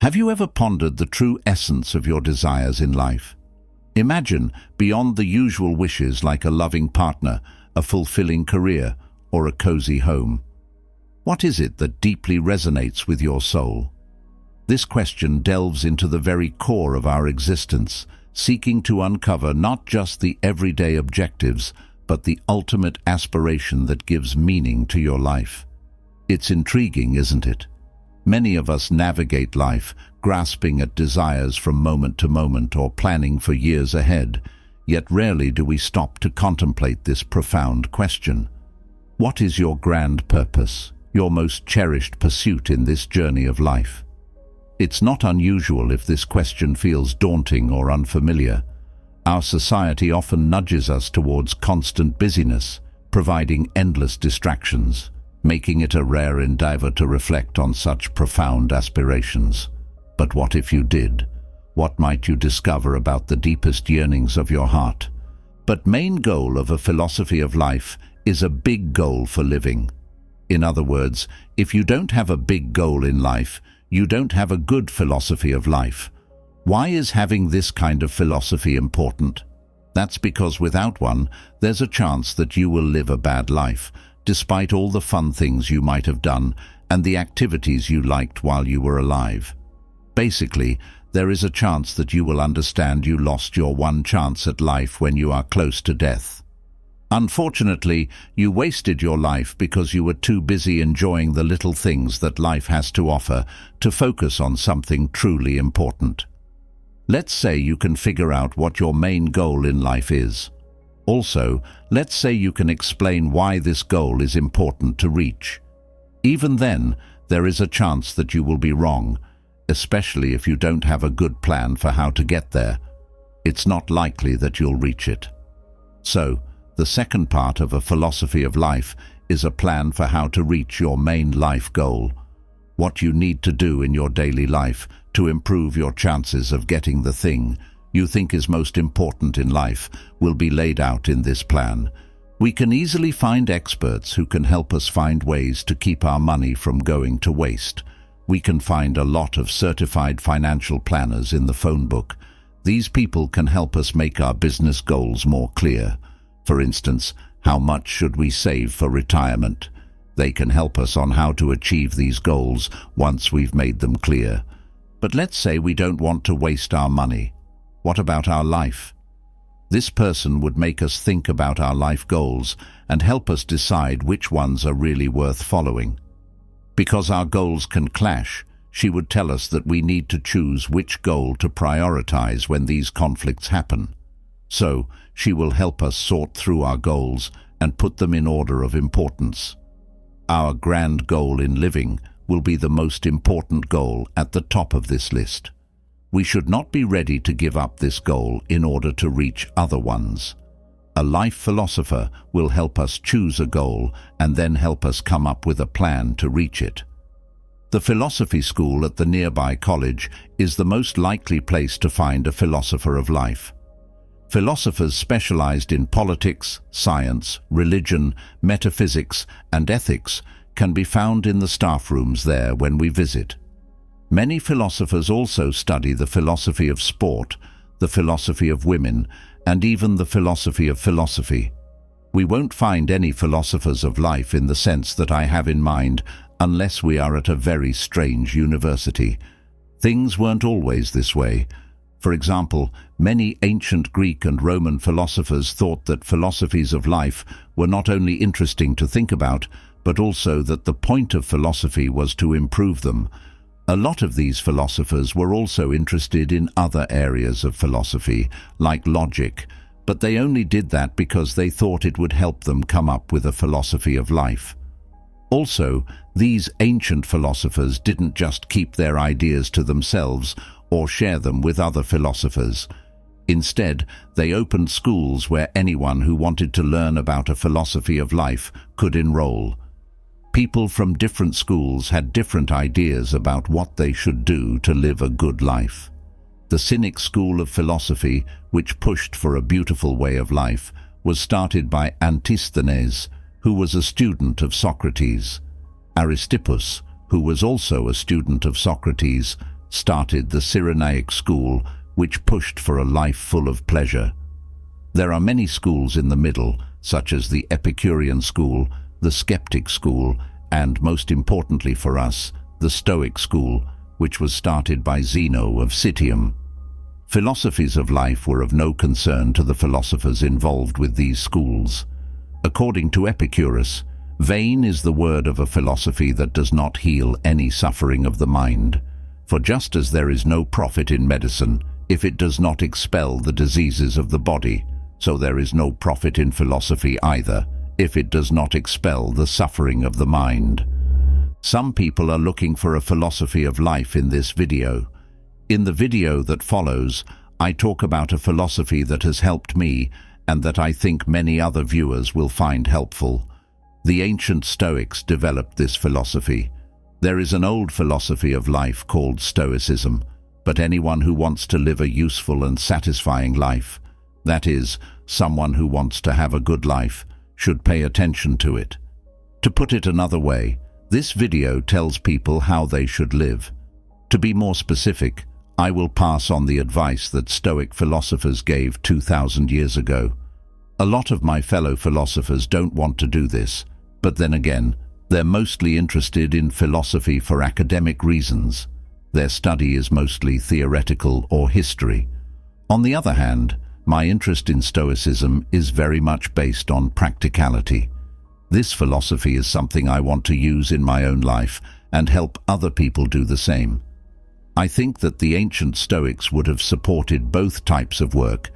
Have you ever pondered the true essence of your desires in life? Imagine beyond the usual wishes like a loving partner, a fulfilling career, or a cozy home. What is it that deeply resonates with your soul? This question delves into the very core of our existence, seeking to uncover not just the everyday objectives, but the ultimate aspiration that gives meaning to your life. It's intriguing, isn't it? Many of us navigate life, grasping at desires from moment to moment or planning for years ahead, yet rarely do we stop to contemplate this profound question. What is your grand purpose, your most cherished pursuit in this journey of life? It's not unusual if this question feels daunting or unfamiliar. Our society often nudges us towards constant busyness, providing endless distractions, making it a rare endeavor to reflect on such profound aspirations. But what if you did? What might you discover about the deepest yearnings of your heart? But main goal of a philosophy of life is a big goal for living. In other words, if you don't have a big goal in life, you don't have a good philosophy of life. Why is having this kind of philosophy important? That's because without one, there's a chance that you will live a bad life, despite all the fun things you might have done and the activities you liked while you were alive. Basically, there is a chance that you will understand you lost your one chance at life when you are close to death. Unfortunately, you wasted your life because you were too busy enjoying the little things that life has to offer to focus on something truly important. Let's say you can figure out what your main goal in life is. Also, let's say you can explain why this goal is important to reach. Even then, there is a chance that you will be wrong, especially if you don't have a good plan for how to get there. It's not likely that you'll reach it. So, the second part of a philosophy of life is a plan for how to reach your main life goal. What you need to do in your daily life to improve your chances of getting the thing you think is most important in life will be laid out in this plan. We can easily find experts who can help us find ways to keep our money from going to waste. We can find a lot of certified financial planners in the phone book. These people can help us make our business goals more clear. For instance, how much should we save for retirement? They can help us on how to achieve these goals once we've made them clear. But let's say we don't want to waste our money. What about our life? This person would make us think about our life goals and help us decide which ones are really worth following. Because our goals can clash, she would tell us that we need to choose which goal to prioritize when these conflicts happen. So, she will help us sort through our goals and put them in order of importance. Our grand goal in living will be the most important goal at the top of this list. We should not be ready to give up this goal in order to reach other ones. A life philosopher will help us choose a goal and then help us come up with a plan to reach it. The philosophy school at the nearby college is the most likely place to find a philosopher of life. Philosophers specialized in politics, science, religion, metaphysics, and ethics can be found in the staff rooms there when we visit. Many philosophers also study the philosophy of sport, the philosophy of women, and even the philosophy of philosophy. We won't find any philosophers of life in the sense that I have in mind unless we are at a very strange university. Things weren't always this way. For example, many ancient Greek and Roman philosophers thought that philosophies of life were not only interesting to think about, but also that the point of philosophy was to improve them. A lot of these philosophers were also interested in other areas of philosophy, like logic, but they only did that because they thought it would help them come up with a philosophy of life. Also, these ancient philosophers didn't just keep their ideas to themselves or share them with other philosophers. Instead, they opened schools where anyone who wanted to learn about a philosophy of life could enroll. People from different schools had different ideas about what they should do to live a good life. The Cynic school of philosophy, which pushed for a beautiful way of life, was started by Antisthenes, who was a student of Socrates. Aristippus, who was also a student of Socrates, started the Cyrenaic school, which pushed for a life full of pleasure. There are many schools in the middle, such as the Epicurean school, the Skeptic school, and most importantly for us, the Stoic school, which was started by Zeno of Citium. Philosophies of life were of no concern to the philosophers involved with these schools. According to Epicurus, vain is the word of a philosophy that does not heal any suffering of the mind. For just as there is no profit in medicine if it does not expel the diseases of the body, so there is no profit in philosophy either if it does not expel the suffering of the mind. Some people are looking for a philosophy of life in this video. In the video that follows, I talk about a philosophy that has helped me and that I think many other viewers will find helpful. The ancient Stoics developed this philosophy. There is an old philosophy of life called Stoicism, but anyone who wants to live a useful and satisfying life, that is, someone who wants to have a good life, should pay attention to it. To put it another way, this video tells people how they should live. To be more specific, I will pass on the advice that Stoic philosophers gave 2,000 years ago. A lot of my fellow philosophers don't want to do this, but then again, they're mostly interested in philosophy for academic reasons. Their study is mostly theoretical or history. On the other hand, my interest in Stoicism is very much based on practicality. This philosophy is something I want to use in my own life and help other people do the same. I think that the ancient Stoics would have supported both types of work,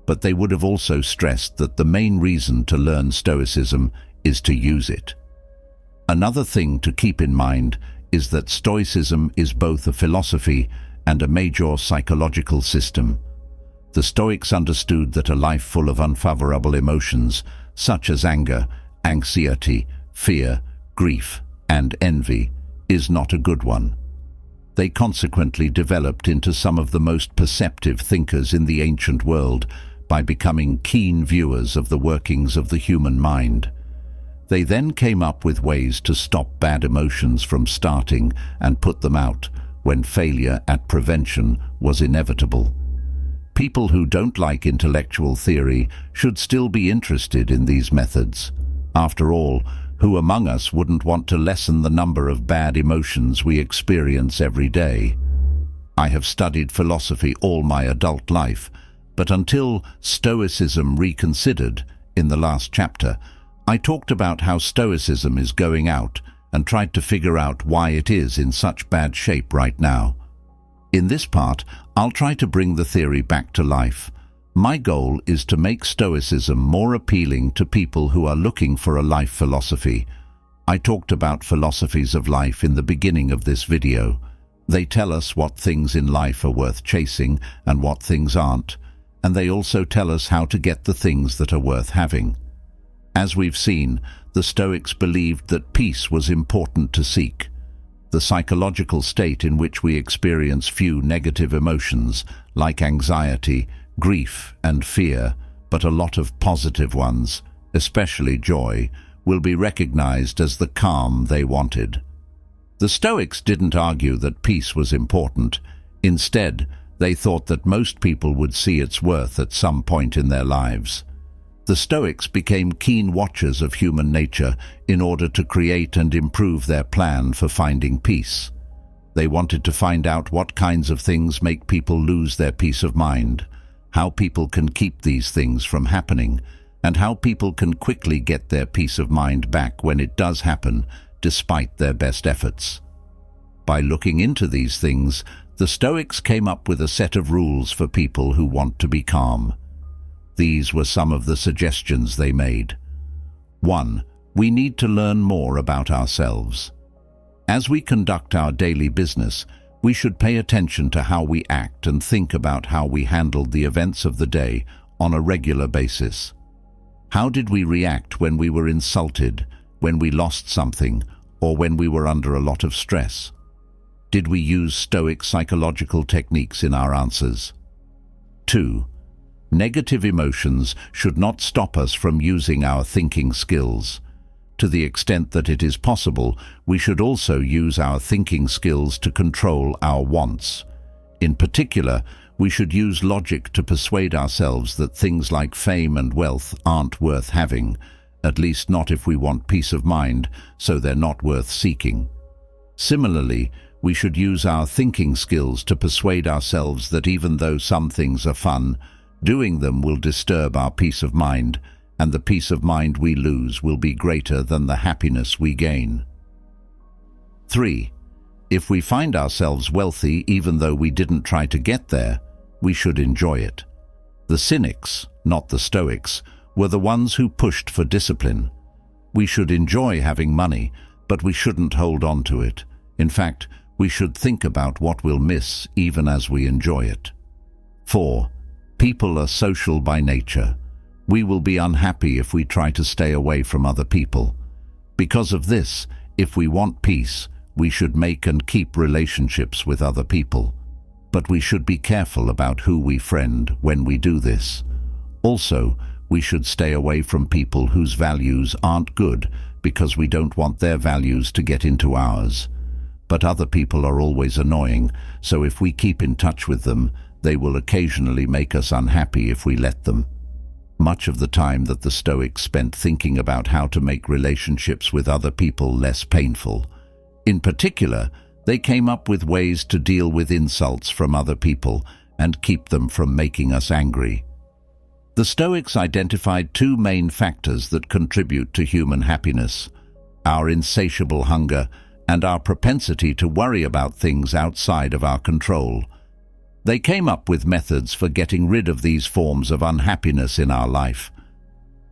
but they would have also stressed that the main reason to learn Stoicism is to use it. Another thing to keep in mind is that Stoicism is both a philosophy and a major psychological system. The Stoics understood that a life full of unfavorable emotions, such as anger, anxiety, fear, grief, and envy, is not a good one. They consequently developed into some of the most perceptive thinkers in the ancient world by becoming keen viewers of the workings of the human mind. They then came up with ways to stop bad emotions from starting and put them out when failure at prevention was inevitable. People who don't like intellectual theory should still be interested in these methods. After all, who among us wouldn't want to lessen the number of bad emotions we experience every day? I have studied philosophy all my adult life, but until Stoicism Reconsidered, in the last chapter, I talked about how Stoicism is going out and tried to figure out why it is in such bad shape right now. In this part, I'll try to bring the theory back to life. My goal is to make Stoicism more appealing to people who are looking for a life philosophy. I talked about philosophies of life in the beginning of this video. They tell us what things in life are worth chasing and what things aren't, and they also tell us how to get the things that are worth having. As we've seen, the Stoics believed that peace was important to seek. The psychological state in which we experience few negative emotions, like anxiety, grief, and fear, but a lot of positive ones, especially joy, will be recognized as the calm they wanted. The Stoics didn't argue that peace was important. Instead, they thought that most people would see its worth at some point in their lives. The Stoics became keen watchers of human nature in order to create and improve their plan for finding peace. They wanted to find out what kinds of things make people lose their peace of mind, how people can keep these things from happening, and how people can quickly get their peace of mind back when it does happen, despite their best efforts. By looking into these things, the Stoics came up with a set of rules for people who want to be calm. These were some of the suggestions they made. 1. We need to learn more about ourselves. As we conduct our daily business, we should pay attention to how we act and think about how we handled the events of the day on a regular basis. How did we react when we were insulted, when we lost something, or when we were under a lot of stress? Did we use Stoic psychological techniques in our answers? 2. Negative emotions should not stop us from using our thinking skills. To the extent that it is possible, we should also use our thinking skills to control our wants. In particular, we should use logic to persuade ourselves that things like fame and wealth aren't worth having, at least not if we want peace of mind, so they're not worth seeking. Similarly, we should use our thinking skills to persuade ourselves that even though some things are fun, doing them will disturb our peace of mind, and the peace of mind we lose will be greater than the happiness we gain. 3. If we find ourselves wealthy even though we didn't try to get there, we should enjoy it. The cynics, not the Stoics, were the ones who pushed for discipline. We should enjoy having money, but we shouldn't hold on to it. In fact, we should think about what we'll miss even as we enjoy it. 4. People are social by nature. We will be unhappy if we try to stay away from other people. Because of this, if we want peace, we should make and keep relationships with other people. But we should be careful about who we friend when we do this. Also, we should stay away from people whose values aren't good because we don't want their values to get into ours. But other people are always annoying, so if we keep in touch with them, they will occasionally make us unhappy if we let them. Much of the time that the Stoics spent thinking about how to make relationships with other people less painful. In particular, they came up with ways to deal with insults from other people and keep them from making us angry. The Stoics identified two main factors that contribute to human happiness: our insatiable hunger and our propensity to worry about things outside of our control. They came up with methods for getting rid of these forms of unhappiness in our life.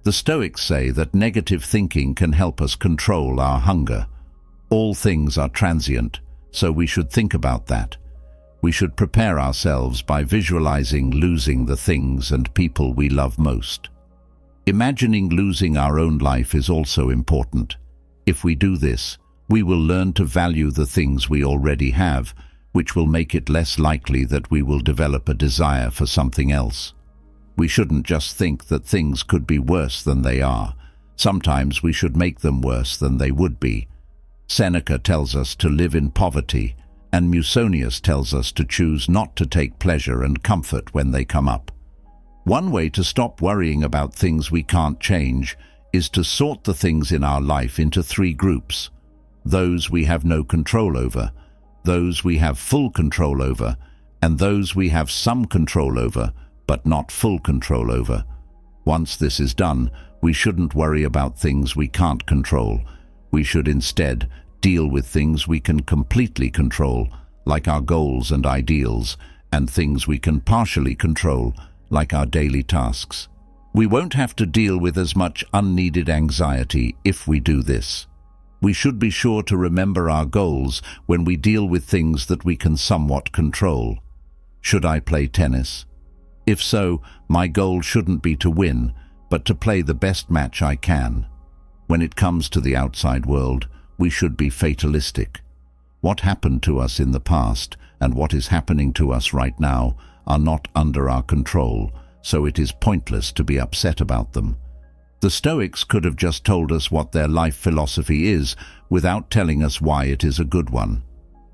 The Stoics say that negative thinking can help us control our hunger. All things are transient, so we should think about that. We should prepare ourselves by visualizing losing the things and people we love most. Imagining losing our own life is also important. If we do this, we will learn to value the things we already have, which will make it less likely that we will develop a desire for something else. We shouldn't just think that things could be worse than they are. Sometimes we should make them worse than they would be. Seneca tells us to live in poverty, and Musonius tells us to choose not to take pleasure and comfort when they come up. One way to stop worrying about things we can't change is to sort the things in our life into 3 groups: those we have no control over, those we have full control over, and those we have some control over, but not full control over. Once this is done, we shouldn't worry about things we can't control. We should instead deal with things we can completely control, like our goals and ideals, and things we can partially control, like our daily tasks. We won't have to deal with as much unneeded anxiety if we do this. We should be sure to remember our goals when we deal with things that we can somewhat control. Should I play tennis? If so, my goal shouldn't be to win, but to play the best match I can. When it comes to the outside world, we should be fatalistic. What happened to us in the past and what is happening to us right now are not under our control, so it is pointless to be upset about them. The Stoics could have just told us what their life philosophy is without telling us why it is a good one.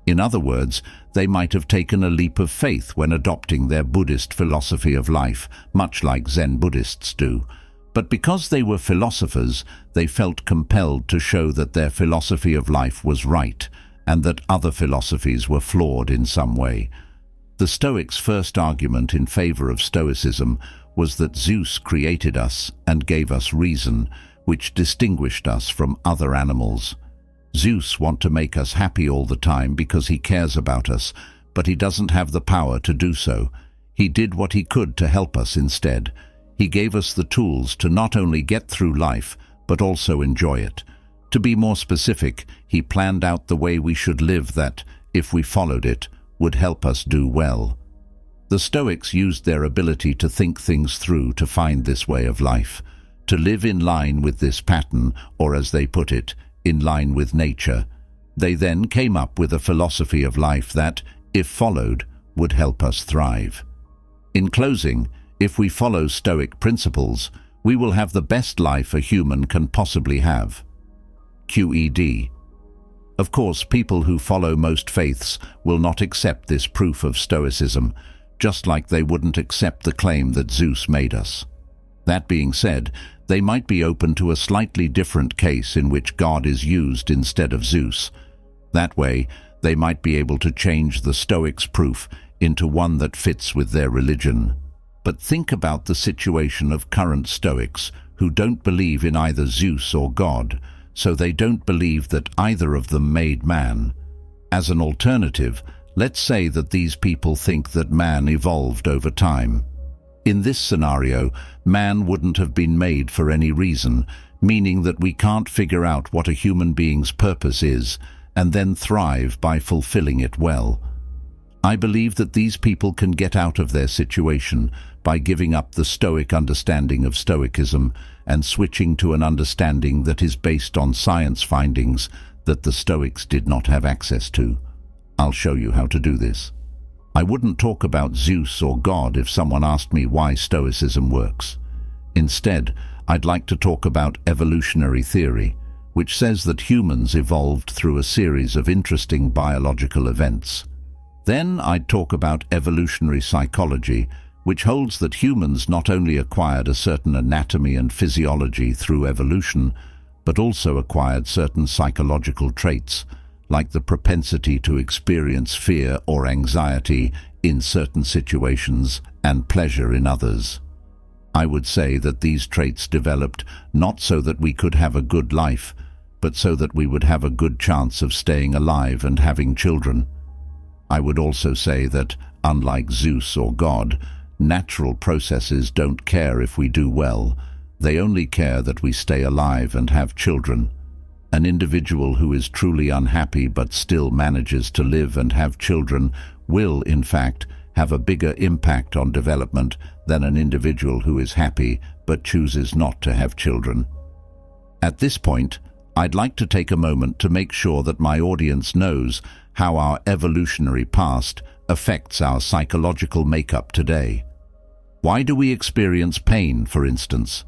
In other words, they might have taken a leap of faith when adopting their Buddhist philosophy of life, much like Zen Buddhists do. But because they were philosophers, they felt compelled to show that their philosophy of life was right and that other philosophies were flawed in some way. The Stoics' first argument in favor of Stoicism was that Zeus created us and gave us reason, which distinguished us from other animals. Zeus wants to make us happy all the time because he cares about us, but he doesn't have the power to do so. He did what he could to help us instead. He gave us the tools to not only get through life, but also enjoy it. To be more specific, he planned out the way we should live that, if we followed it, would help us do well. The Stoics used their ability to think things through to find this way of life, to live in line with this pattern, or as they put it, in line with nature. They then came up with a philosophy of life that, if followed, would help us thrive. In closing, if we follow Stoic principles, we will have the best life a human can possibly have. QED. Of course, people who follow most faiths will not accept this proof of Stoicism, just like they wouldn't accept the claim that Zeus made us. That being said, they might be open to a slightly different case in which God is used instead of Zeus. That way, they might be able to change the Stoics' proof into one that fits with their religion. But think about the situation of current Stoics who don't believe in either Zeus or God, so they don't believe that either of them made man. As an alternative, let's say that these people think that man evolved over time. In this scenario, man wouldn't have been made for any reason, meaning that we can't figure out what a human being's purpose is and then thrive by fulfilling it well. I believe that these people can get out of their situation by giving up the Stoic understanding of Stoicism and switching to an understanding that is based on science findings that the Stoics did not have access to. I'll show you how to do this. I wouldn't talk about Zeus or God if someone asked me why Stoicism works. Instead, I'd like to talk about evolutionary theory, which says that humans evolved through a series of interesting biological events. Then I'd talk about evolutionary psychology, which holds that humans not only acquired a certain anatomy and physiology through evolution, but also acquired certain psychological traits, like the propensity to experience fear or anxiety in certain situations and pleasure in others. I would say that these traits developed not so that we could have a good life, but so that we would have a good chance of staying alive and having children. I would also say that, unlike Zeus or God, natural processes don't care if we do well. They only care that we stay alive and have children. An individual who is truly unhappy but still manages to live and have children will, in fact, have a bigger impact on development than an individual who is happy but chooses not to have children. At this point, I'd like to take a moment to make sure that my audience knows how our evolutionary past affects our psychological makeup today. Why do we experience pain, for instance?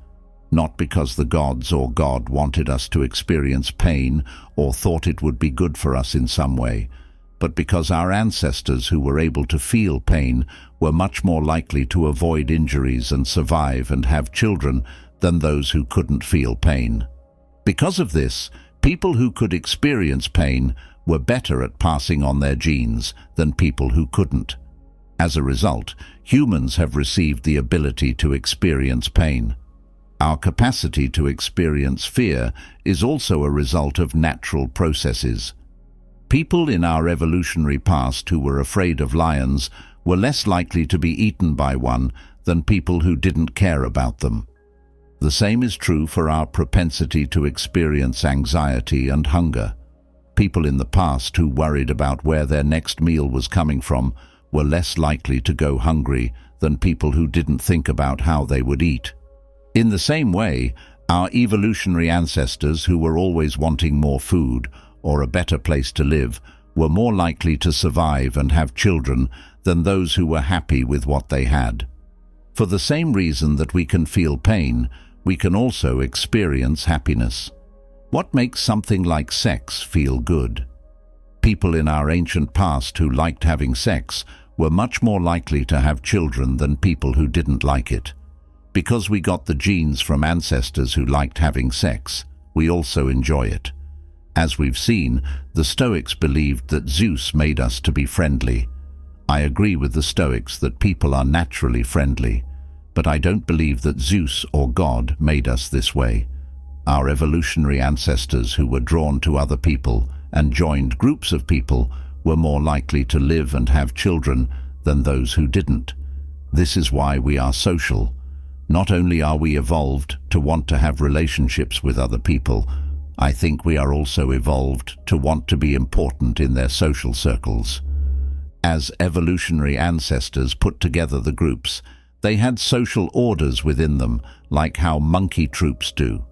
Not because the gods or God wanted us to experience pain or thought it would be good for us in some way, but because our ancestors who were able to feel pain were much more likely to avoid injuries and survive and have children than those who couldn't feel pain. Because of this, people who could experience pain were better at passing on their genes than people who couldn't. As a result, humans have received the ability to experience pain. Our capacity to experience fear is also a result of natural processes. People in our evolutionary past who were afraid of lions were less likely to be eaten by one than people who didn't care about them. The same is true for our propensity to experience anxiety and hunger. People in the past who worried about where their next meal was coming from were less likely to go hungry than people who didn't think about how they would eat. In the same way, our evolutionary ancestors who were always wanting more food or a better place to live were more likely to survive and have children than those who were happy with what they had. For the same reason that we can feel pain, we can also experience happiness. What makes something like sex feel good? People in our ancient past who liked having sex were much more likely to have children than people who didn't like it. Because we got the genes from ancestors who liked having sex, we also enjoy it. As we've seen, the Stoics believed that Zeus made us to be friendly. I agree with the Stoics that people are naturally friendly, but I don't believe that Zeus or God made us this way. Our evolutionary ancestors who were drawn to other people and joined groups of people were more likely to live and have children than those who didn't. This is why we are social. Not only are we evolved to want to have relationships with other people, I think we are also evolved to want to be important in their social circles. As evolutionary ancestors put together the groups, they had social orders within them, like how monkey troops do.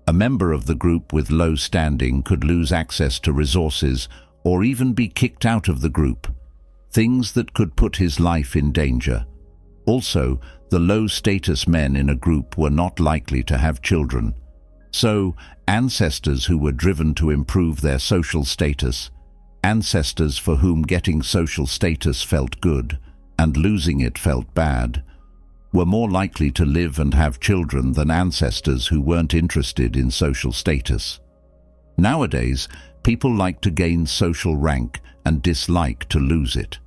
A member of the group with low standing could lose access to resources or even be kicked out of the group, things that could put his life in danger. Also, the low-status men in a group were not likely to have children. So, ancestors who were driven to improve their social status, ancestors for whom getting social status felt good and losing it felt bad, were more likely to live and have children than ancestors who weren't interested in social status. Nowadays, people like to gain social rank and dislike to lose it.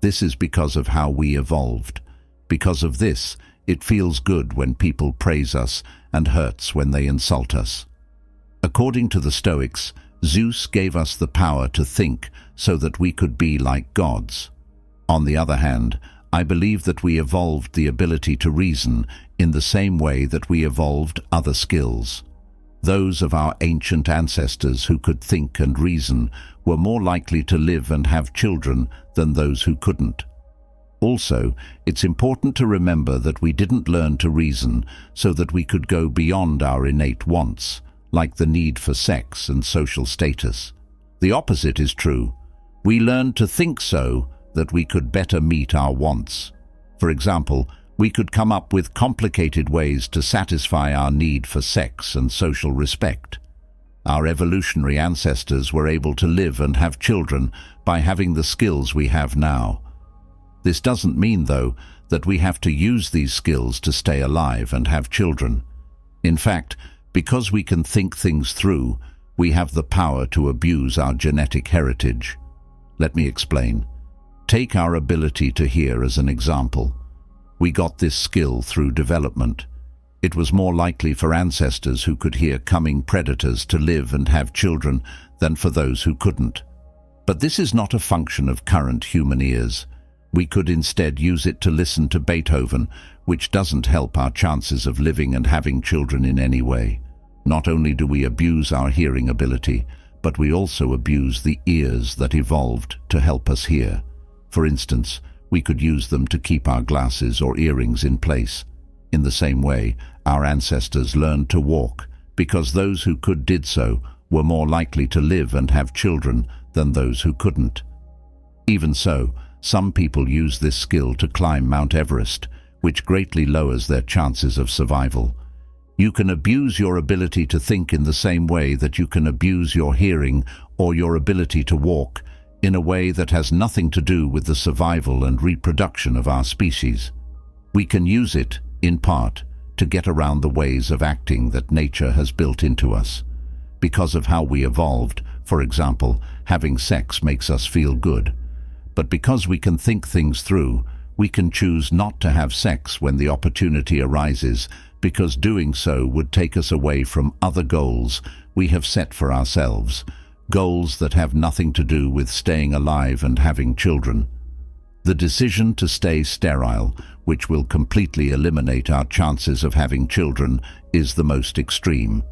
This is because of how we evolved. Because of this, it feels good when people praise us and hurts when they insult us. According to the Stoics, Zeus gave us the power to think so that we could be like gods. On the other hand, I believe that we evolved the ability to reason in the same way that we evolved other skills. Those of our ancient ancestors who could think and reason were more likely to live and have children than those who couldn't. Also, it's important to remember that we didn't learn to reason so that we could go beyond our innate wants, like the need for sex and social status. The opposite is true. We learned to think so that we could better meet our wants. For example, we could come up with complicated ways to satisfy our need for sex and social respect. Our evolutionary ancestors were able to live and have children by having the skills we have now. This doesn't mean, though, that we have to use these skills to stay alive and have children. In fact, because we can think things through, we have the power to abuse our genetic heritage. Let me explain. Take our ability to hear as an example. We got this skill through development. It was more likely for ancestors who could hear coming predators to live and have children than for those who couldn't. But this is not a function of current human ears. We could instead use it to listen to Beethoven, which doesn't help our chances of living and having children in any way. Not only do we abuse our hearing ability, but we also abuse the ears that evolved to help us hear. For instance, we could use them to keep our glasses or earrings in place. In the same way, our ancestors learned to walk because those who could did so were more likely to live and have children than those who couldn't. Even so, some people use this skill to climb Mount Everest, which greatly lowers their chances of survival. You can abuse your ability to think in the same way that you can abuse your hearing or your ability to walk in a way that has nothing to do with the survival and reproduction of our species. We can use it, in part, to get around the ways of acting that nature has built into us. Because of how we evolved, for example, having sex makes us feel good. But because we can think things through, we can choose not to have sex when the opportunity arises, because doing so would take us away from other goals we have set for ourselves, goals that have nothing to do with staying alive and having children. The decision to stay sterile, which will completely eliminate our chances of having children, is the most extreme.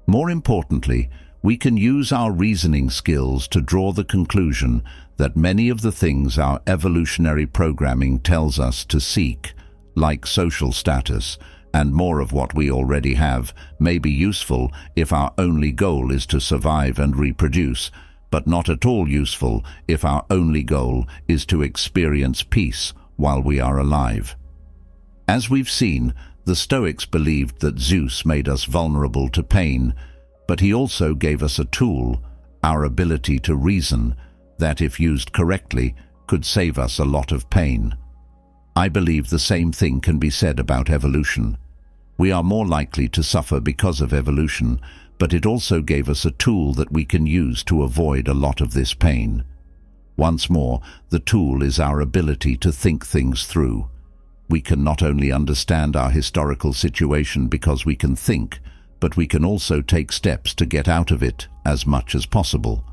More importantly, we can use our reasoning skills to draw the conclusion that many of the things our evolutionary programming tells us to seek, like social status, and more of what we already have, may be useful if our only goal is to survive and reproduce, but not at all useful if our only goal is to experience peace while we are alive. As we've seen, the Stoics believed that Zeus made us vulnerable to pain, but he also gave us a tool, our ability to reason, that if used correctly, could save us a lot of pain. I believe the same thing can be said about evolution. We are more likely to suffer because of evolution, but it also gave us a tool that we can use to avoid a lot of this pain. Once more, the tool is our ability to think things through. We can not only understand our historical situation because we can think, but we can also take steps to get out of it as much as possible.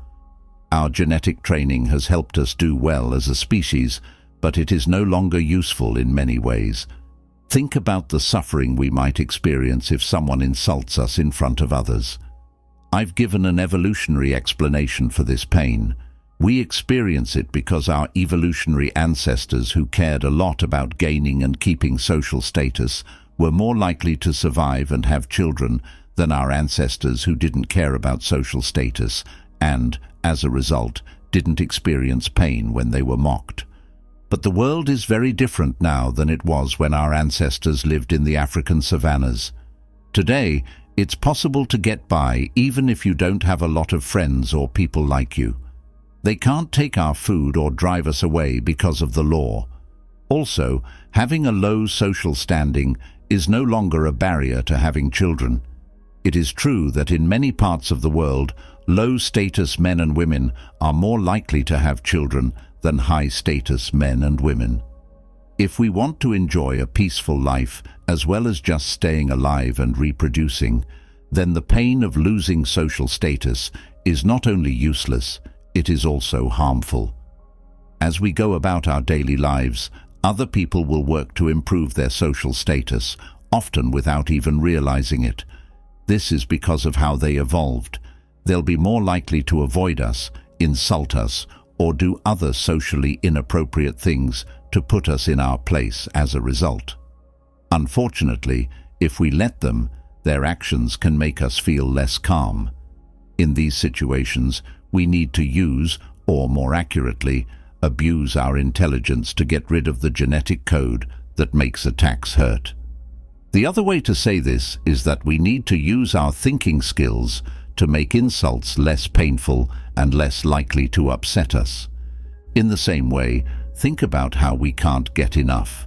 Our genetic training has helped us do well as a species, but it is no longer useful in many ways. Think about the suffering we might experience if someone insults us in front of others. I've given an evolutionary explanation for this pain. We experience it because our evolutionary ancestors who cared a lot about gaining and keeping social status were more likely to survive and have children than our ancestors who didn't care about social status and, as a result, didn't experience pain when they were mocked. But the world is very different now than it was when our ancestors lived in the African savannas. Today, It's possible to get by even if you don't have a lot of friends or people like you. They can't take our food or drive us away because of the law. Also, having a low social standing is no longer a barrier to having children. It is true that in many parts of the world, low-status men and women are more likely to have children than high-status men and women. If we want to enjoy a peaceful life as well as just staying alive and reproducing, then the pain of losing social status is not only useless, it is also harmful. As we go about our daily lives, other people will work to improve their social status, often without even realizing it. This is because of how they evolved. They'll be more likely to avoid us, insult us, or do other socially inappropriate things to put us in our place as a result. Unfortunately, if we let them, their actions can make us feel less calm. In these situations, we need to use, or more accurately, abuse our intelligence to get rid of the genetic code that makes attacks hurt. The other way to say this is that we need to use our thinking skills to make insults less painful and less likely to upset us. In the same way, think about how we can't get enough.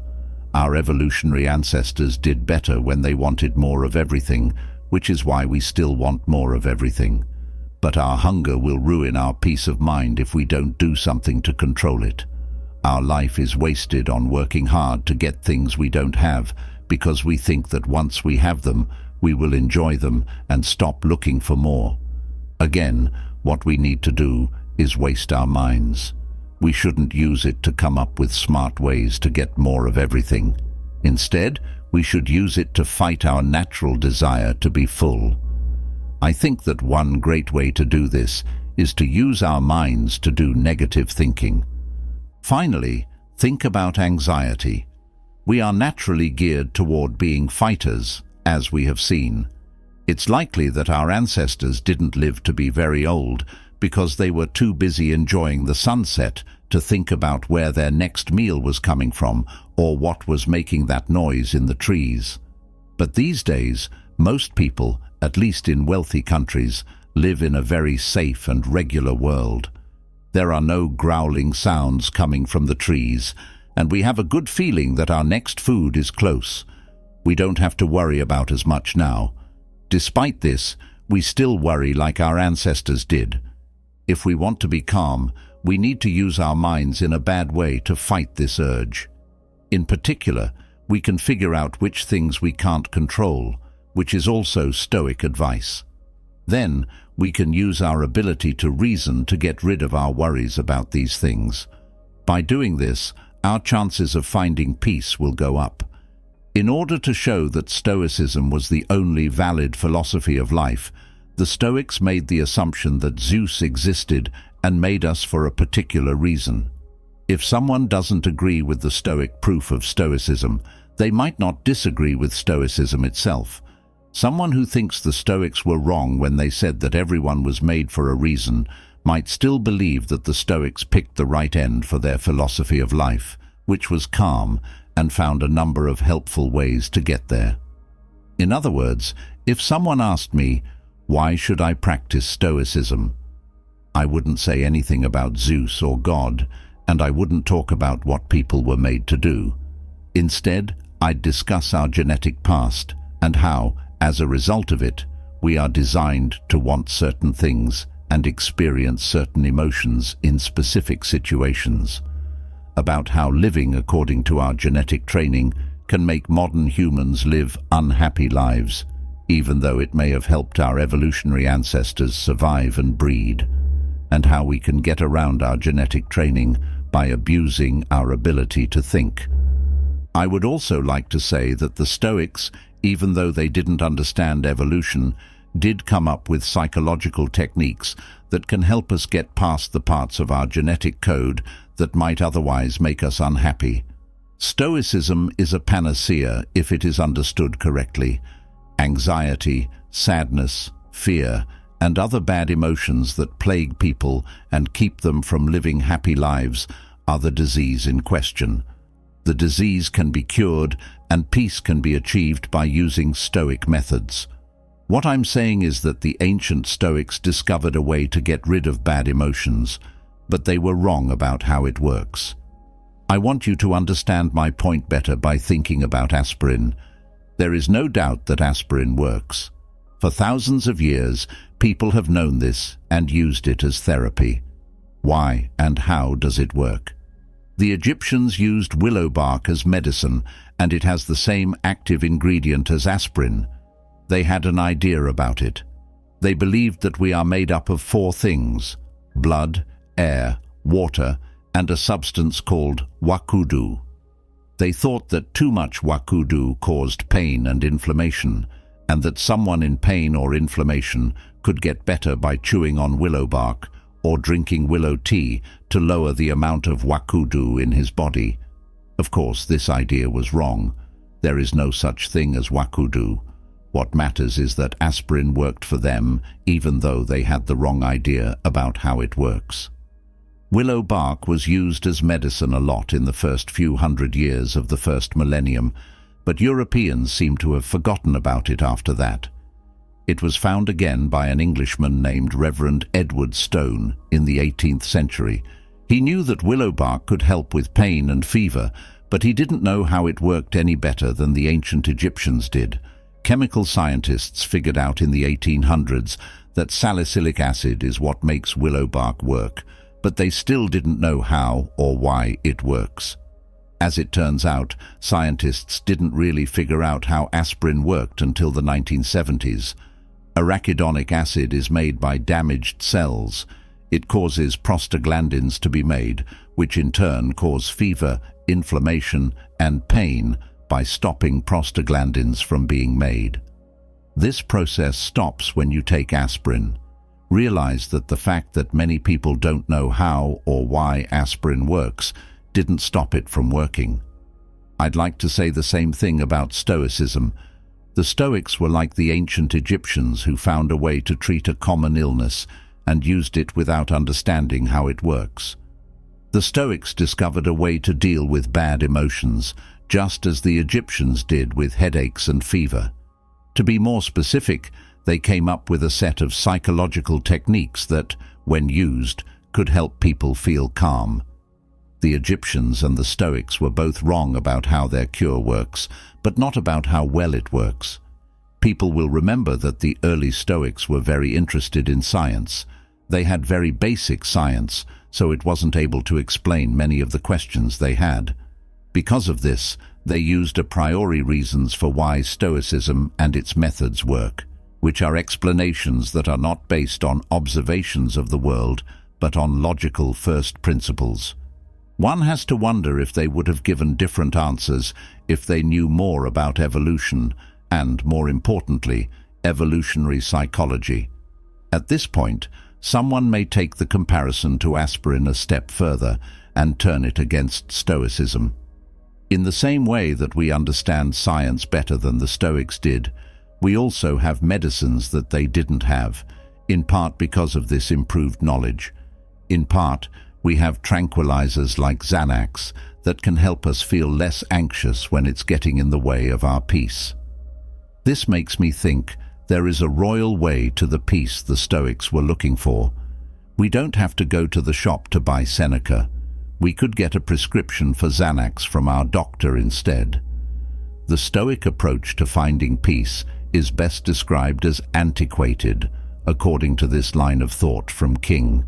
Our evolutionary ancestors did better when they wanted more of everything, which is why we still want more of everything. But our hunger will ruin our peace of mind if we don't do something to control it. Our life is wasted on working hard to get things we don't have because we think that once we have them, we will enjoy them and stop looking for more. Again, what we need to do is waste our minds. We shouldn't use it to come up with smart ways to get more of everything. Instead, we should use it to fight our natural desire to be full. I think that one great way to do this is to use our minds to do negative thinking. Finally, think about anxiety. We are naturally geared toward being fighters, as we have seen. It's likely that our ancestors didn't live to be very old because they were too busy enjoying the sunset to think about where their next meal was coming from or what was making that noise in the trees. But these days, most people, at least in wealthy countries, live in a very safe and regular world. There are no growling sounds coming from the trees, and we have a good feeling that our next food is close. We don't have to worry about as much now. Despite this, we still worry like our ancestors did. If we want to be calm, we need to use our minds in a bad way to fight this urge. In particular, we can figure out which things we can't control, which is also Stoic advice. Then, we can use our ability to reason to get rid of our worries about these things. By doing this, our chances of finding peace will go up. In order to show that Stoicism was the only valid philosophy of life, the Stoics made the assumption that Zeus existed and made us for a particular reason. If someone doesn't agree with the Stoic proof of Stoicism, they might not disagree with Stoicism itself. Someone who thinks the Stoics were wrong when they said that everyone was made for a reason might still believe that the Stoics picked the right end for their philosophy of life, which was calm, and found a number of helpful ways to get there. In other words, if someone asked me, why should I practice Stoicism? I wouldn't say anything about Zeus or God, and I wouldn't talk about what people were made to do. Instead, I'd discuss our genetic past and how, as a result of it, we are designed to want certain things and experience certain emotions in specific situations. About how living according to our genetic training can make modern humans live unhappy lives, even though it may have helped our evolutionary ancestors survive and breed, and how we can get around our genetic training by abusing our ability to think. I would also like to say that the Stoics, even though they didn't understand evolution, did come up with psychological techniques that can help us get past the parts of our genetic code that might otherwise make us unhappy. Stoicism is a panacea if it is understood correctly. Anxiety, sadness, fear, and other bad emotions that plague people and keep them from living happy lives are the disease in question. The disease can be cured and peace can be achieved by using Stoic methods. What I'm saying is that the ancient Stoics discovered a way to get rid of bad emotions, but they were wrong about how it works. I want you to understand my point better by thinking about aspirin. There is no doubt that aspirin works. For thousands of years, people have known this and used it as therapy. Why and how does it work? The Egyptians used willow bark as medicine, and it has the same active ingredient as aspirin. They had an idea about it. They believed that we are made up of 4 things: blood, air, water, and a substance called wakudu. They thought that too much wakudu caused pain and inflammation, and that someone in pain or inflammation could get better by chewing on willow bark or drinking willow tea to lower the amount of wakudu in his body. Of course, this idea was wrong. There is no such thing as wakudu. What matters is that aspirin worked for them, even though they had the wrong idea about how it works. Willow bark was used as medicine a lot in the first few hundred years of the first millennium, but Europeans seem to have forgotten about it after that. It was found again by an Englishman named Reverend Edward Stone in the 18th century. He knew that willow bark could help with pain and fever, but he didn't know how it worked any better than the ancient Egyptians did. Chemical scientists figured out in the 1800s that salicylic acid is what makes willow bark work, but they still didn't know how or why it works. As it turns out, scientists didn't really figure out how aspirin worked until the 1970s. Arachidonic acid is made by damaged cells. It causes prostaglandins to be made, which in turn cause fever, inflammation, and pain by stopping prostaglandins from being made. This process stops when you take aspirin. Realize that the fact that many people don't know how or why aspirin works didn't stop it from working. I'd like to say the same thing about Stoicism. The Stoics were like the ancient Egyptians who found a way to treat a common illness and used it without understanding how it works. The Stoics discovered a way to deal with bad emotions, just as the Egyptians did with headaches and fever. To be more specific, they came up with a set of psychological techniques that, when used, could help people feel calm. The Egyptians and the Stoics were both wrong about how their cure works, but not about how well it works. People will remember that the early Stoics were very interested in science. They had very basic science, so it wasn't able to explain many of the questions they had. Because of this, they used a priori reasons for why Stoicism and its methods work, which are explanations that are not based on observations of the world, but on logical first principles. One has to wonder if they would have given different answers if they knew more about evolution and, more importantly, evolutionary psychology. At this point, someone may take the comparison to aspirin a step further and turn it against Stoicism. In the same way that we understand science better than the Stoics did, we also have medicines that they didn't have, in part because of this improved knowledge. In part, we have tranquilizers like Xanax that can help us feel less anxious when it's getting in the way of our peace. This makes me think there is a royal way to the peace the Stoics were looking for. We don't have to go to the shop to buy Seneca. We could get a prescription for Xanax from our doctor instead. The Stoic approach to finding peace is best described as antiquated, according to this line of thought from King.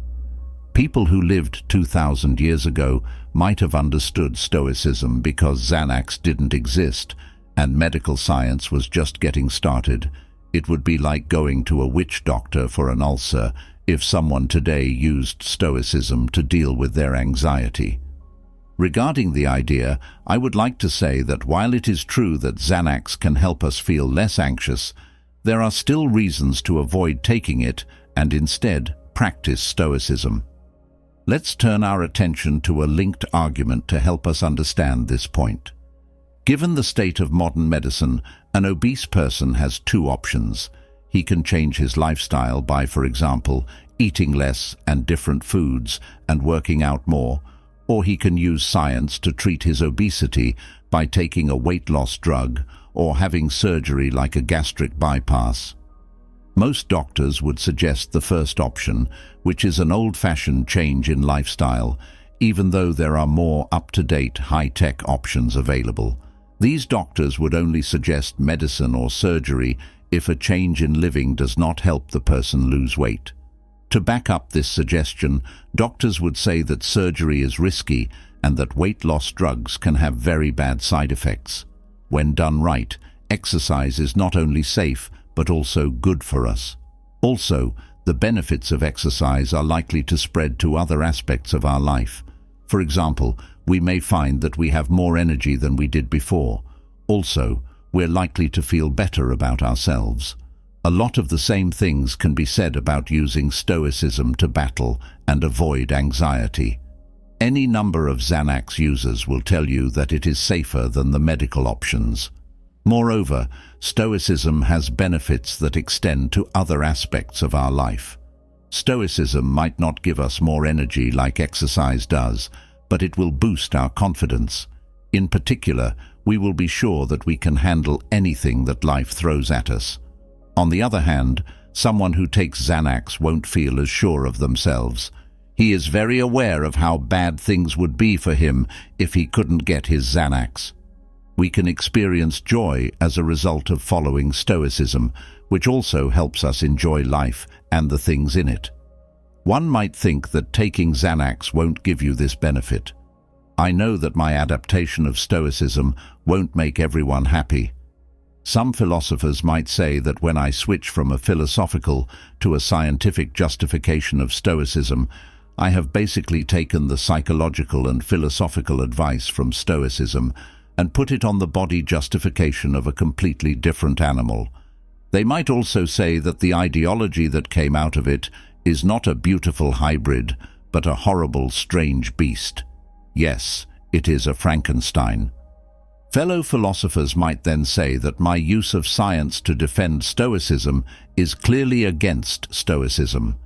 People who lived 2,000 years ago might have understood Stoicism because Xanax didn't exist and medical science was just getting started. It would be like going to a witch doctor for an ulcer if someone today used Stoicism to deal with their anxiety. Regarding the idea, I would like to say that while it is true that Xanax can help us feel less anxious, there are still reasons to avoid taking it and instead practice Stoicism. Let's turn our attention to a linked argument to help us understand this point. Given the state of modern medicine, an obese person has 2 options. He can change his lifestyle by, for example, eating less and different foods and working out more, or he can use science to treat his obesity by taking a weight loss drug or having surgery like a gastric bypass. Most doctors would suggest the first option, which is an old-fashioned change in lifestyle, even though there are more up-to-date, high-tech options available. These doctors would only suggest medicine or surgery if a change in living does not help the person lose weight. To back up this suggestion, doctors would say that surgery is risky and that weight loss drugs can have very bad side effects. When done right, exercise is not only safe but also good for us. Also, the benefits of exercise are likely to spread to other aspects of our life. For example, we may find that we have more energy than we did before. Also, we're likely to feel better about ourselves. A lot of the same things can be said about using Stoicism to battle and avoid anxiety. Any number of Xanax users will tell you that it is safer than the medical options. Moreover, Stoicism has benefits that extend to other aspects of our life. Stoicism might not give us more energy like exercise does, but it will boost our confidence. In particular, we will be sure that we can handle anything that life throws at us. On the other hand, someone who takes Xanax won't feel as sure of themselves. He is very aware of how bad things would be for him if he couldn't get his Xanax. We can experience joy as a result of following Stoicism, which also helps us enjoy life and the things in it. One might think that taking Xanax won't give you this benefit. I know that my adaptation of Stoicism won't make everyone happy. Some philosophers might say that when I switch from a philosophical to a scientific justification of Stoicism, I have basically taken the psychological and philosophical advice from Stoicism and put it on the body justification of a completely different animal. They might also say that the ideology that came out of it is not a beautiful hybrid, but a horrible, strange beast. Yes, it is a Frankenstein. Fellow philosophers might then say that my use of science to defend Stoicism is clearly against Stoicism.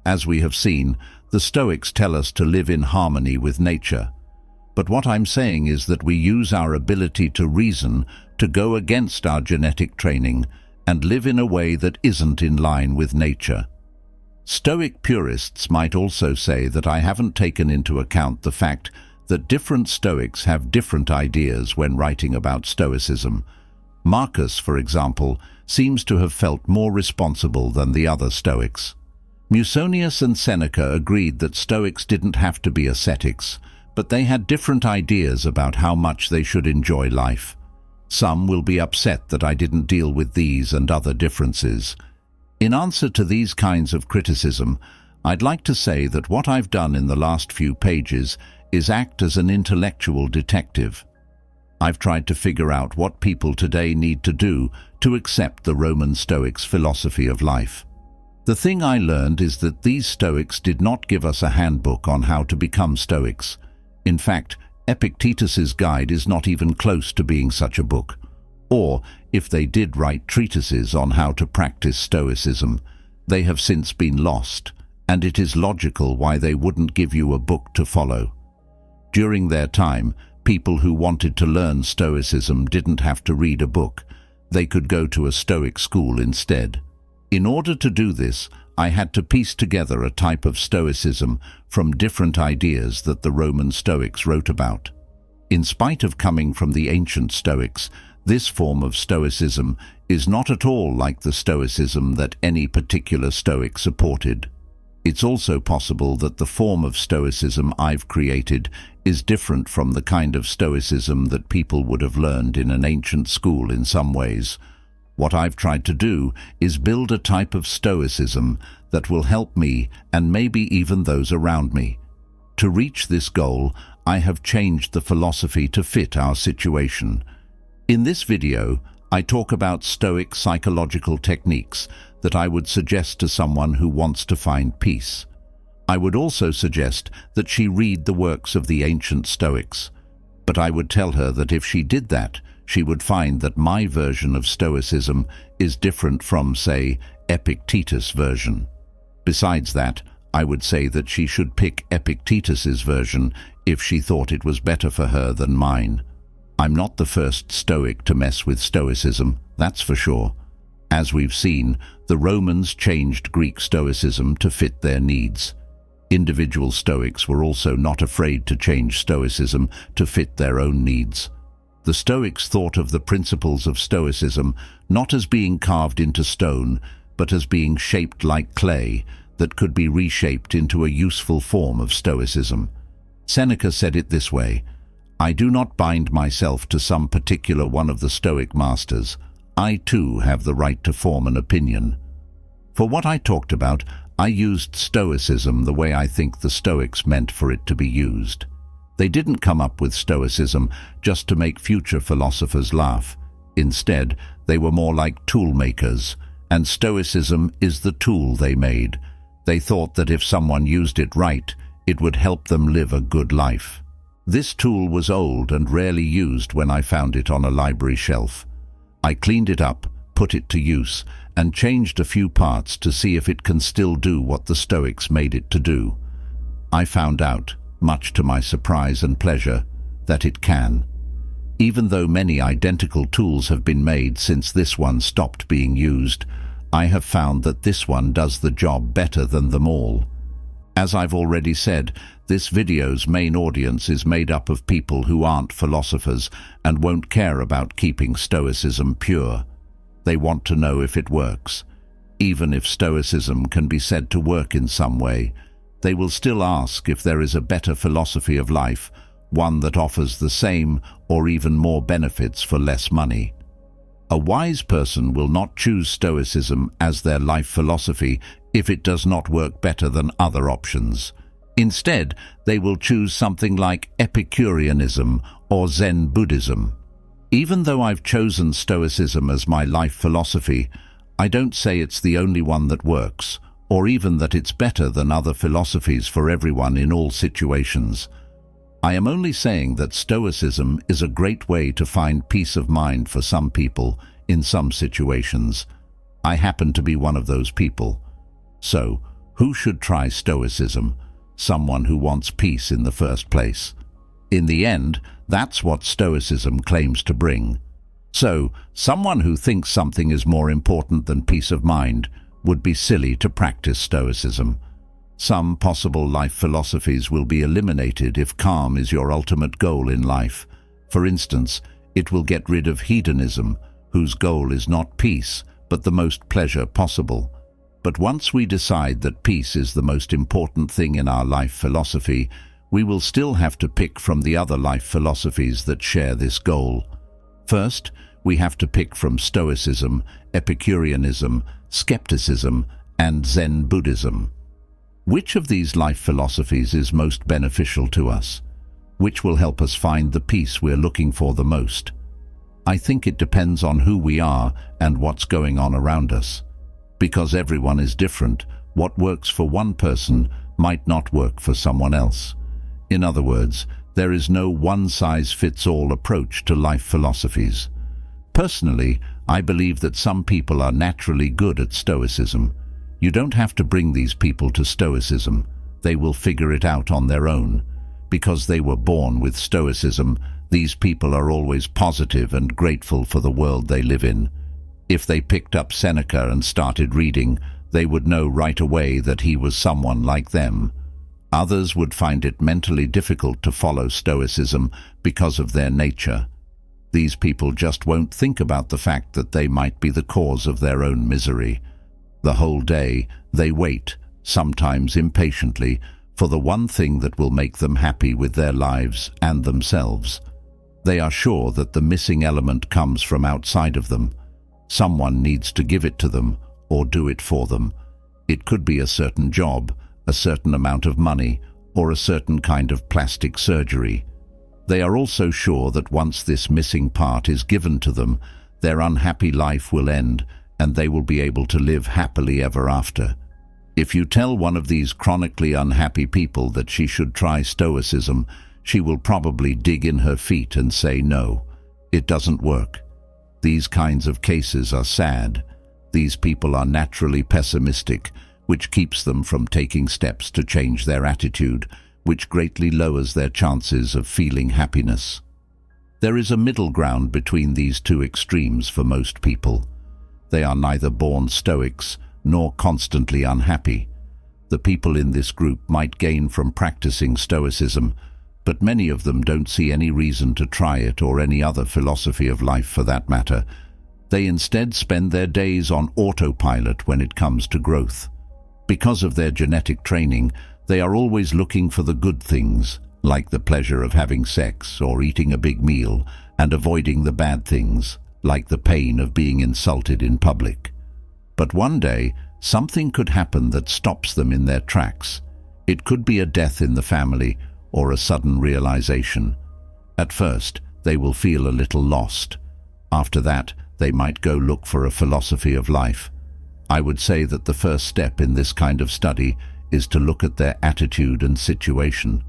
As we have seen, the Stoics tell us to live in harmony with nature. But what I'm saying is that we use our ability to reason to go against our genetic training and live in a way that isn't in line with nature. Stoic purists might also say that I haven't taken into account the fact that different Stoics have different ideas when writing about Stoicism. Marcus, for example, seems to have felt more responsible than the other Stoics. Musonius and Seneca agreed that Stoics didn't have to be ascetics, but they had different ideas about how much they should enjoy life. Some will be upset that I didn't deal with these and other differences. In answer to these kinds of criticism, I'd like to say that what I've done in the last few pages is act as an intellectual detective. I've tried to figure out what people today need to do to accept the Roman Stoics' philosophy of life. The thing I learned is that these Stoics did not give us a handbook on how to become Stoics. In fact, Epictetus's guide is not even close to being such a book. Or, if they did write treatises on how to practice Stoicism, they have since been lost, and it is logical why they wouldn't give you a book to follow. During their time, people who wanted to learn Stoicism didn't have to read a book. They could go to a Stoic school instead. In order to do this, I had to piece together a type of Stoicism from different ideas that the Roman Stoics wrote about. In spite of coming from the ancient Stoics, this form of Stoicism is not at all like the Stoicism that any particular Stoic supported. It's also possible that the form of Stoicism I've created is different from the kind of Stoicism that people would have learned in an ancient school in some ways. What I've tried to do is build a type of Stoicism that will help me and maybe even those around me. To reach this goal, I have changed the philosophy to fit our situation. In this video, I talk about Stoic psychological techniques that I would suggest to someone who wants to find peace. I would also suggest that she read the works of the ancient Stoics, but I would tell her that if she did that, she would find that my version of Stoicism is different from, say, Epictetus' version. Besides that, I would say that she should pick Epictetus's version if she thought it was better for her than mine. I'm not the first Stoic to mess with Stoicism, that's for sure. As we've seen, the Romans changed Greek Stoicism to fit their needs. Individual Stoics were also not afraid to change Stoicism to fit their own needs. The Stoics thought of the principles of Stoicism not as being carved into stone, but as being shaped like clay that could be reshaped into a useful form of Stoicism. Seneca said it this way: "I do not bind myself to some particular one of the Stoic masters. I too have the right to form an opinion." For what I talked about, I used Stoicism the way I think the Stoics meant for it to be used. They didn't come up with Stoicism just to make future philosophers laugh. Instead, they were more like tool makers, and Stoicism is the tool they made. They thought that if someone used it right, it would help them live a good life. This tool was old and rarely used when I found it on a library shelf. I cleaned it up, put it to use, and changed a few parts to see if it can still do what the Stoics made it to do. I found out, much to my surprise and pleasure, that it can. Even though many identical tools have been made since this one stopped being used, I have found that this one does the job better than them all. As I've already said, this video's main audience is made up of people who aren't philosophers and won't care about keeping Stoicism pure. They want to know if it works. Even if Stoicism can be said to work in some way, they will still ask if there is a better philosophy of life, one that offers the same or even more benefits for less money. A wise person will not choose Stoicism as their life philosophy if it does not work better than other options. Instead, they will choose something like Epicureanism or Zen Buddhism. Even though I've chosen Stoicism as my life philosophy, I don't say it's the only one that works, or even that it's better than other philosophies for everyone in all situations. I am only saying that Stoicism is a great way to find peace of mind for some people in some situations. I happen to be one of those people. So, who should try Stoicism? Someone who wants peace in the first place. In the end, that's what Stoicism claims to bring. So, someone who thinks something is more important than peace of mind would be silly to practice Stoicism. Some possible life philosophies will be eliminated if calm is your ultimate goal in life. For instance, it will get rid of hedonism, whose goal is not peace, but the most pleasure possible. But once we decide that peace is the most important thing in our life philosophy, we will still have to pick from the other life philosophies that share this goal. First, we have to pick from Stoicism, Epicureanism, skepticism, and Zen Buddhism. Which of these life philosophies is most beneficial to us? Which will help us find the peace we're looking for the most? I think it depends on who we are and what's going on around us. Because everyone is different, what works for one person might not work for someone else. In other words, there is no one-size-fits-all approach to life philosophies. Personally, I believe that some people are naturally good at Stoicism. You don't have to bring these people to Stoicism. They will figure it out on their own. Because they were born with Stoicism, these people are always positive and grateful for the world they live in. If they picked up Seneca and started reading, they would know right away that he was someone like them. Others would find it mentally difficult to follow Stoicism because of their nature. These people just won't think about the fact that they might be the cause of their own misery. The whole day, they wait, sometimes impatiently, for the one thing that will make them happy with their lives and themselves. They are sure that the missing element comes from outside of them. Someone needs to give it to them or do it for them. It could be a certain job, a certain amount of money, or a certain kind of plastic surgery. They are also sure that once this missing part is given to them, their unhappy life will end and they will be able to live happily ever after. If you tell one of these chronically unhappy people that she should try Stoicism, she will probably dig in her feet and say no, it doesn't work. These kinds of cases are sad. These people are naturally pessimistic, which keeps them from taking steps to change their attitude, which greatly lowers their chances of feeling happiness. There is a middle ground between these two extremes for most people. They are neither born Stoics nor constantly unhappy. The people in this group might gain from practicing Stoicism, but many of them don't see any reason to try it or any other philosophy of life for that matter. They instead spend their days on autopilot when it comes to growth. Because of their genetic training, they are always looking for the good things, like the pleasure of having sex or eating a big meal, and avoiding the bad things, like the pain of being insulted in public. But one day, something could happen that stops them in their tracks. It could be a death in the family or a sudden realization. At first, they will feel a little lost. After that, they might go look for a philosophy of life. I would say that the first step in this kind of study is to look at their attitude and situation.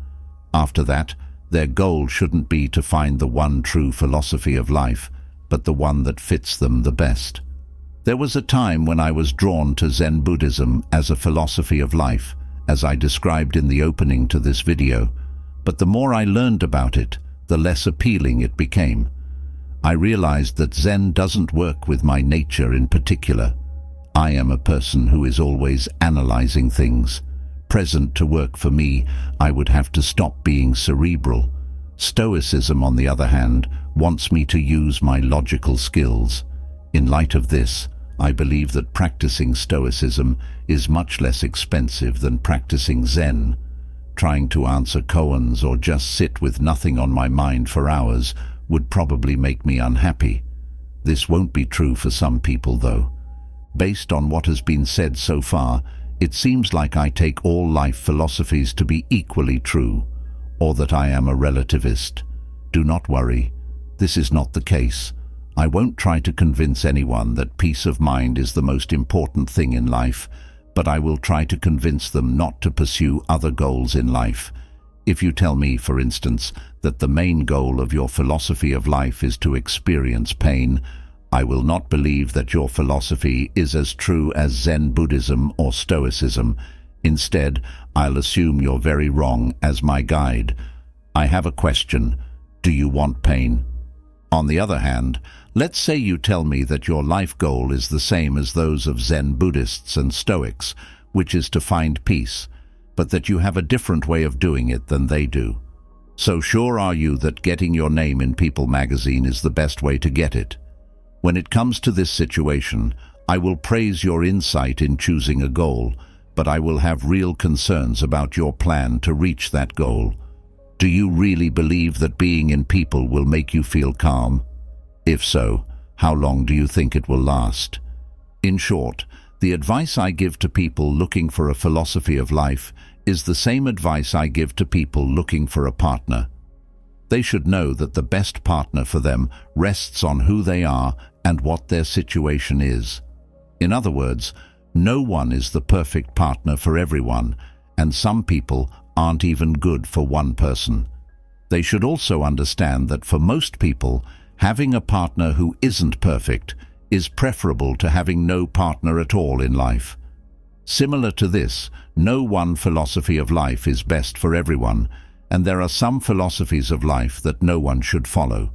After that, their goal shouldn't be to find the one true philosophy of life, but the one that fits them the best. There was a time when I was drawn to Zen Buddhism as a philosophy of life, as I described in the opening to this video, but the more I learned about it, the less appealing it became. I realized that Zen doesn't work with my nature in particular. I am a person who is always analyzing things. Present to work for me, I would have to stop being cerebral. Stoicism, on the other hand, wants me to use my logical skills. In light of this, I believe that practicing Stoicism is much less expensive than practicing Zen. Trying to answer koans or just sit with nothing on my mind for hours would probably make me unhappy. This won't be true for some people, though. Based on what has been said so far, it seems like I take all life philosophies to be equally true, or that I am a relativist. Do not worry. This is not the case. I won't try to convince anyone that peace of mind is the most important thing in life, but I will try to convince them not to pursue other goals in life. If you tell me, for instance, that the main goal of your philosophy of life is to experience pain, I will not believe that your philosophy is as true as Zen Buddhism or Stoicism. Instead, I'll assume you're very wrong as my guide. I have a question. Do you want pain? On the other hand, let's say you tell me that your life goal is the same as those of Zen Buddhists and Stoics, which is to find peace, but that you have a different way of doing it than they do. So sure are you that getting your name in People magazine is the best way to get it? When it comes to this situation, I will praise your insight in choosing a goal, but I will have real concerns about your plan to reach that goal. Do you really believe that being in People will make you feel calm? If so, how long do you think it will last? In short, the advice I give to people looking for a philosophy of life is the same advice I give to people looking for a partner. They should know that the best partner for them rests on who they are and what their situation is. In other words, no one is the perfect partner for everyone, and some people aren't even good for one person. They should also understand that for most people, having a partner who isn't perfect is preferable to having no partner at all in life. Similar to this, no one philosophy of life is best for everyone, and there are some philosophies of life that no one should follow.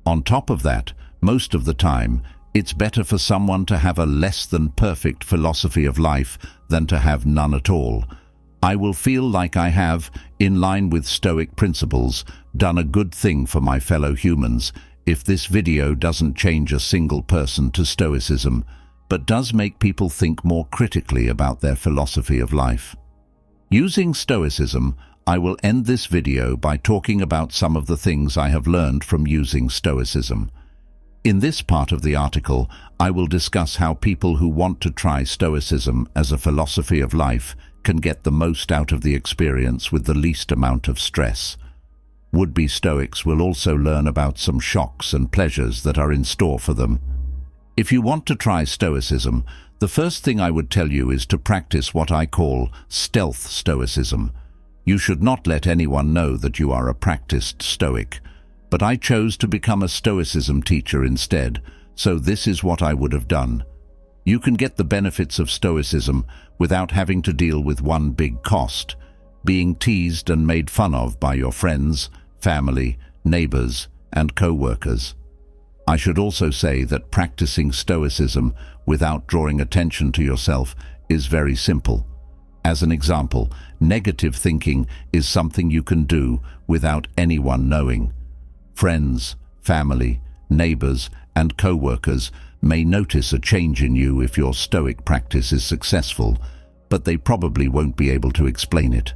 On top of that, most of the time, it's better for someone to have a less than perfect philosophy of life than to have none at all. I will feel like I have, in line with Stoic principles, done a good thing for my fellow humans if this video doesn't change a single person to Stoicism, but does make people think more critically about their philosophy of life. Using Stoicism, I will end this video by talking about some of the things I have learned from using Stoicism. In this part of the article, I will discuss how people who want to try Stoicism as a philosophy of life can get the most out of the experience with the least amount of stress. Would-be Stoics will also learn about some shocks and pleasures that are in store for them. If you want to try Stoicism, the first thing I would tell you is to practice what I call stealth Stoicism. You should not let anyone know that you are a practiced Stoic, but I chose to become a Stoicism teacher instead, so this is what I would have done. You can get the benefits of Stoicism without having to deal with one big cost, being teased and made fun of by your friends, family, neighbors, and co-workers. I should also say that practicing Stoicism without drawing attention to yourself is very simple. As an example, negative thinking is something you can do without anyone knowing. Friends, family, neighbors, and co-workers may notice a change in you if your Stoic practice is successful, but they probably won't be able to explain it.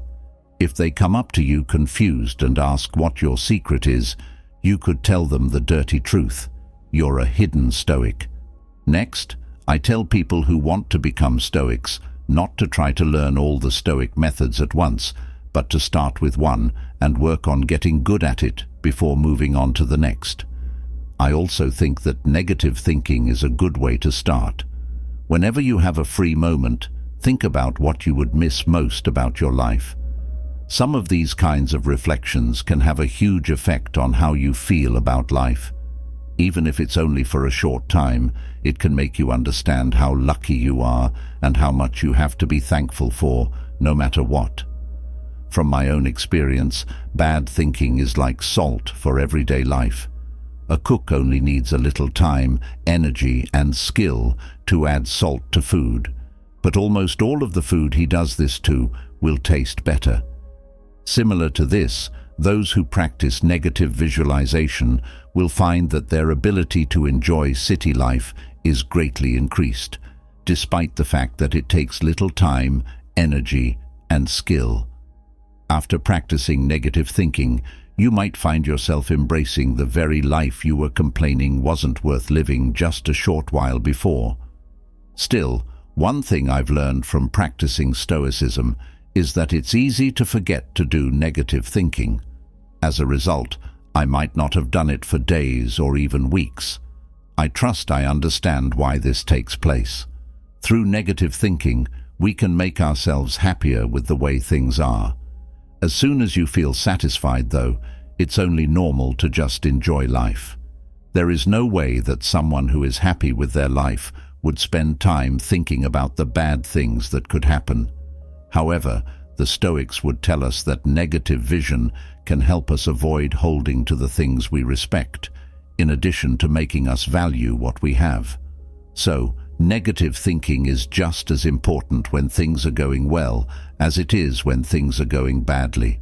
If they come up to you confused and ask what your secret is, you could tell them the dirty truth. You're a hidden Stoic. Next, I tell people who want to become Stoics not to try to learn all the Stoic methods at once, but to start with one and work on getting good at it before moving on to the next. I also think that negative thinking is a good way to start. Whenever you have a free moment, think about what you would miss most about your life. Some of these kinds of reflections can have a huge effect on how you feel about life. Even if it's only for a short time, it can make you understand how lucky you are and how much you have to be thankful for, no matter what. From my own experience, bad thinking is like salt for everyday life. A cook only needs a little time, energy, and skill to add salt to food, but almost all of the food he does this to will taste better. Similar to this, those who practice negative visualization will find that their ability to enjoy city life is greatly increased, despite the fact that it takes little time, energy, and skill. After practicing negative thinking, you might find yourself embracing the very life you were complaining wasn't worth living just a short while before. Still, one thing I've learned from practicing Stoicism is that it's easy to forget to do negative thinking. As a result, I might not have done it for days or even weeks. I trust I understand why this takes place. Through negative thinking, we can make ourselves happier with the way things are. As soon as you feel satisfied, though, it's only normal to just enjoy life. There is no way that someone who is happy with their life would spend time thinking about the bad things that could happen. However, the Stoics would tell us that negative vision can help us avoid holding to the things we respect, in addition to making us value what we have. So, negative thinking is just as important when things are going well as it is when things are going badly.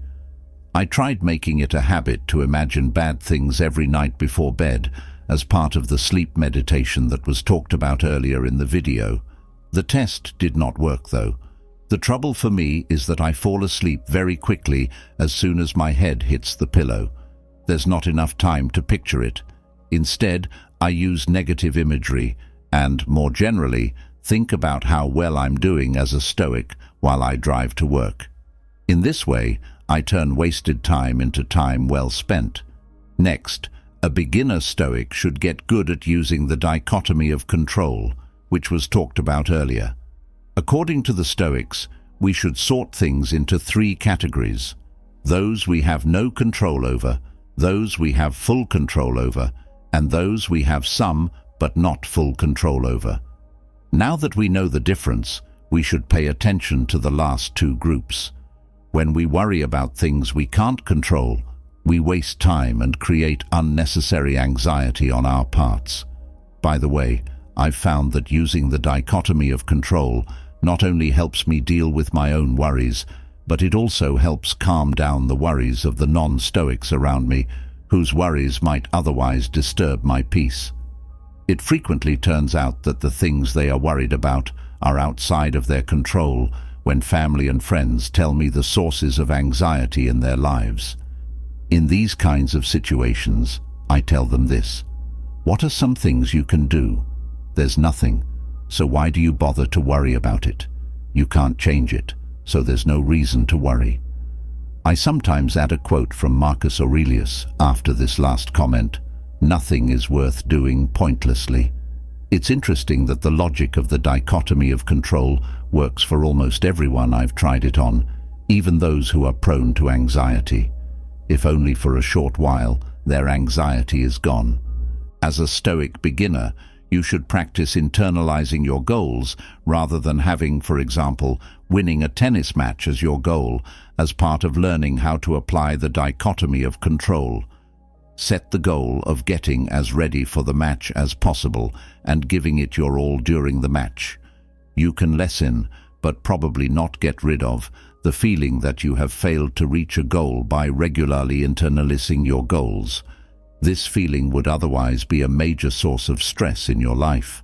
I tried making it a habit to imagine bad things every night before bed as part of the sleep meditation that was talked about earlier in the video. The test did not work, though. The trouble for me is that I fall asleep very quickly as soon as my head hits the pillow. There's not enough time to picture it. Instead, I use negative imagery and, more generally, think about how well I'm doing as a Stoic while I drive to work. In this way, I turn wasted time into time well spent. Next, a beginner Stoic should get good at using the dichotomy of control, which was talked about earlier. According to the Stoics, we should sort things into 3 categories: those we have no control over, those we have full control over, and those we have some but not full control over. Now that we know the difference, we should pay attention to the last 2 groups. When we worry about things we can't control, we waste time and create unnecessary anxiety on our parts. By the way, I've found that using the dichotomy of control not only helps me deal with my own worries, but it also helps calm down the worries of the non-Stoics around me, whose worries might otherwise disturb my peace. It frequently turns out that the things they are worried about are outside of their control when family and friends tell me the sources of anxiety in their lives. In these kinds of situations, I tell them this: what are some things you can do? There's nothing, so why do you bother to worry about it? You can't change it, so there's no reason to worry. I sometimes add a quote from Marcus Aurelius after this last comment: nothing is worth doing pointlessly. It's interesting that the logic of the dichotomy of control works for almost everyone I've tried it on, even those who are prone to anxiety. If only for a short while, their anxiety is gone. As a Stoic beginner, you should practice internalizing your goals rather than having, for example, winning a tennis match as your goal, as part of learning how to apply the dichotomy of control. Set the goal of getting as ready for the match as possible and giving it your all during the match. You can lessen, but probably not get rid of, the feeling that you have failed to reach a goal by regularly internalizing your goals. This feeling would otherwise be a major source of stress in your life.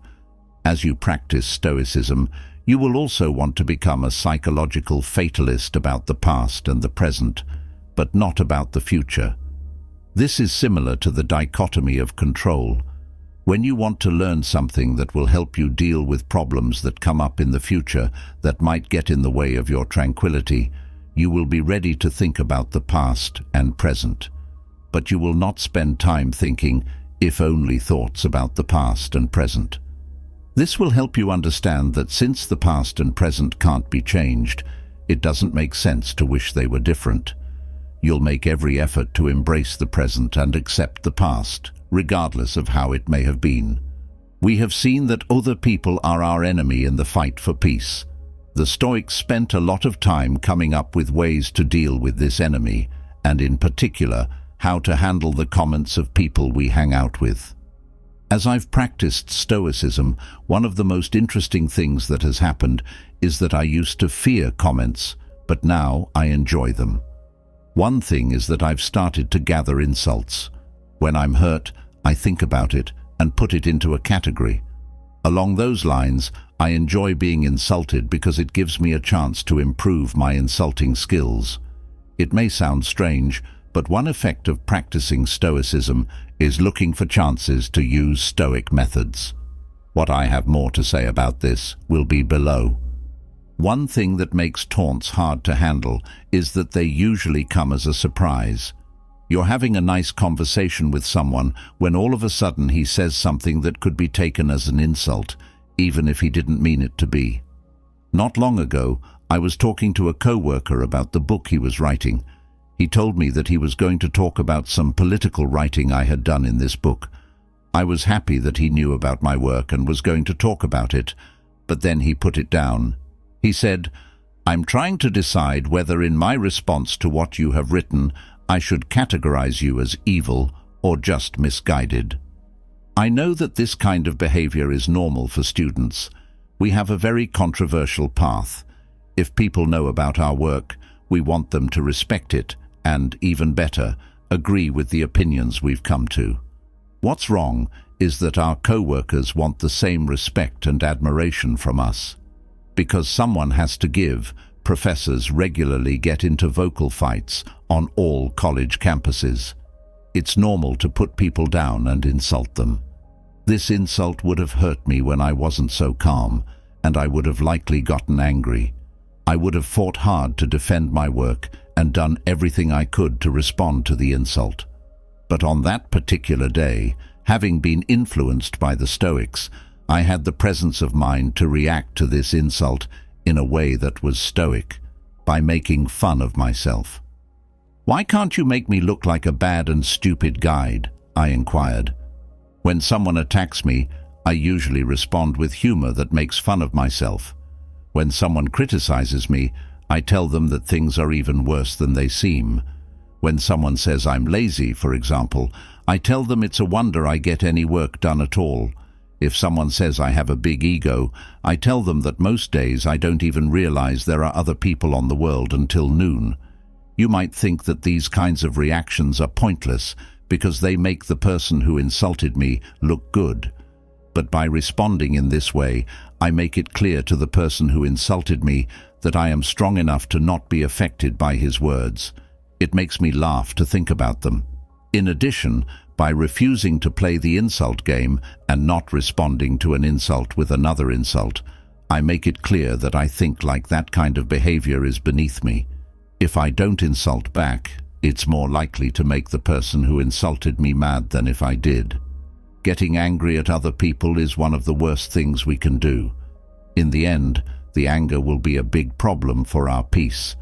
As you practice Stoicism, you will also want to become a psychological fatalist about the past and the present, but not about the future. This is similar to the dichotomy of control. When you want to learn something that will help you deal with problems that come up in the future that might get in the way of your tranquility, you will be ready to think about the past and present. But you will not spend time thinking if-only thoughts about the past and present. This will help you understand that since the past and present can't be changed, it doesn't make sense to wish they were different. You'll make every effort to embrace the present and accept the past, regardless of how it may have been. We have seen that other people are our enemy in the fight for peace. The Stoics spent a lot of time coming up with ways to deal with this enemy, and in particular, how to handle the comments of people we hang out with. As I've practiced Stoicism, one of the most interesting things that has happened is that I used to fear comments, but now I enjoy them. One thing is that I've started to gather insults. When I'm hurt, I think about it and put it into a category. Along those lines, I enjoy being insulted because it gives me a chance to improve my insulting skills. It may sound strange, but one effect of practicing Stoicism is looking for chances to use Stoic methods. What I have more to say about this will be below. One thing that makes taunts hard to handle is that they usually come as a surprise. You're having a nice conversation with someone when all of a sudden he says something that could be taken as an insult, even if he didn't mean it to be. Not long ago, I was talking to a co-worker about the book he was writing. He told me that he was going to talk about some political writing I had done in this book. I was happy that he knew about my work and was going to talk about it, but then he put it down. He said, "I'm trying to decide whether in my response to what you have written, I should categorize you as evil or just misguided." I know that this kind of behavior is normal for students. We have a very controversial path. If people know about our work, we want them to respect it and, even better, agree with the opinions we've come to. What's wrong is that our co-workers want the same respect and admiration from us. Because someone has to give, professors regularly get into vocal fights on all college campuses. It's normal to put people down and insult them. This insult would have hurt me when I wasn't so calm, and I would have likely gotten angry. I would have fought hard to defend my work and done everything I could to respond to the insult. But on that particular day, having been influenced by the Stoics, I had the presence of mind to react to this insult in a way that was Stoic, by making fun of myself. "Why can't you make me look like a bad and stupid guide?" I inquired. When someone attacks me, I usually respond with humor that makes fun of myself. When someone criticizes me, I tell them that things are even worse than they seem. When someone says I'm lazy, for example, I tell them it's a wonder I get any work done at all. If someone says I have a big ego, I tell them that most days I don't even realize there are other people on the world until noon. You might think that these kinds of reactions are pointless because they make the person who insulted me look good. But by responding in this way, I make it clear to the person who insulted me that I am strong enough to not be affected by his words. It makes me laugh to think about them. In addition, by refusing to play the insult game and not responding to an insult with another insult, I make it clear that I think like that kind of behavior is beneath me. If I don't insult back, it's more likely to make the person who insulted me mad than if I did. Getting angry at other people is one of the worst things we can do. In the end, the anger will be a big problem for our peace.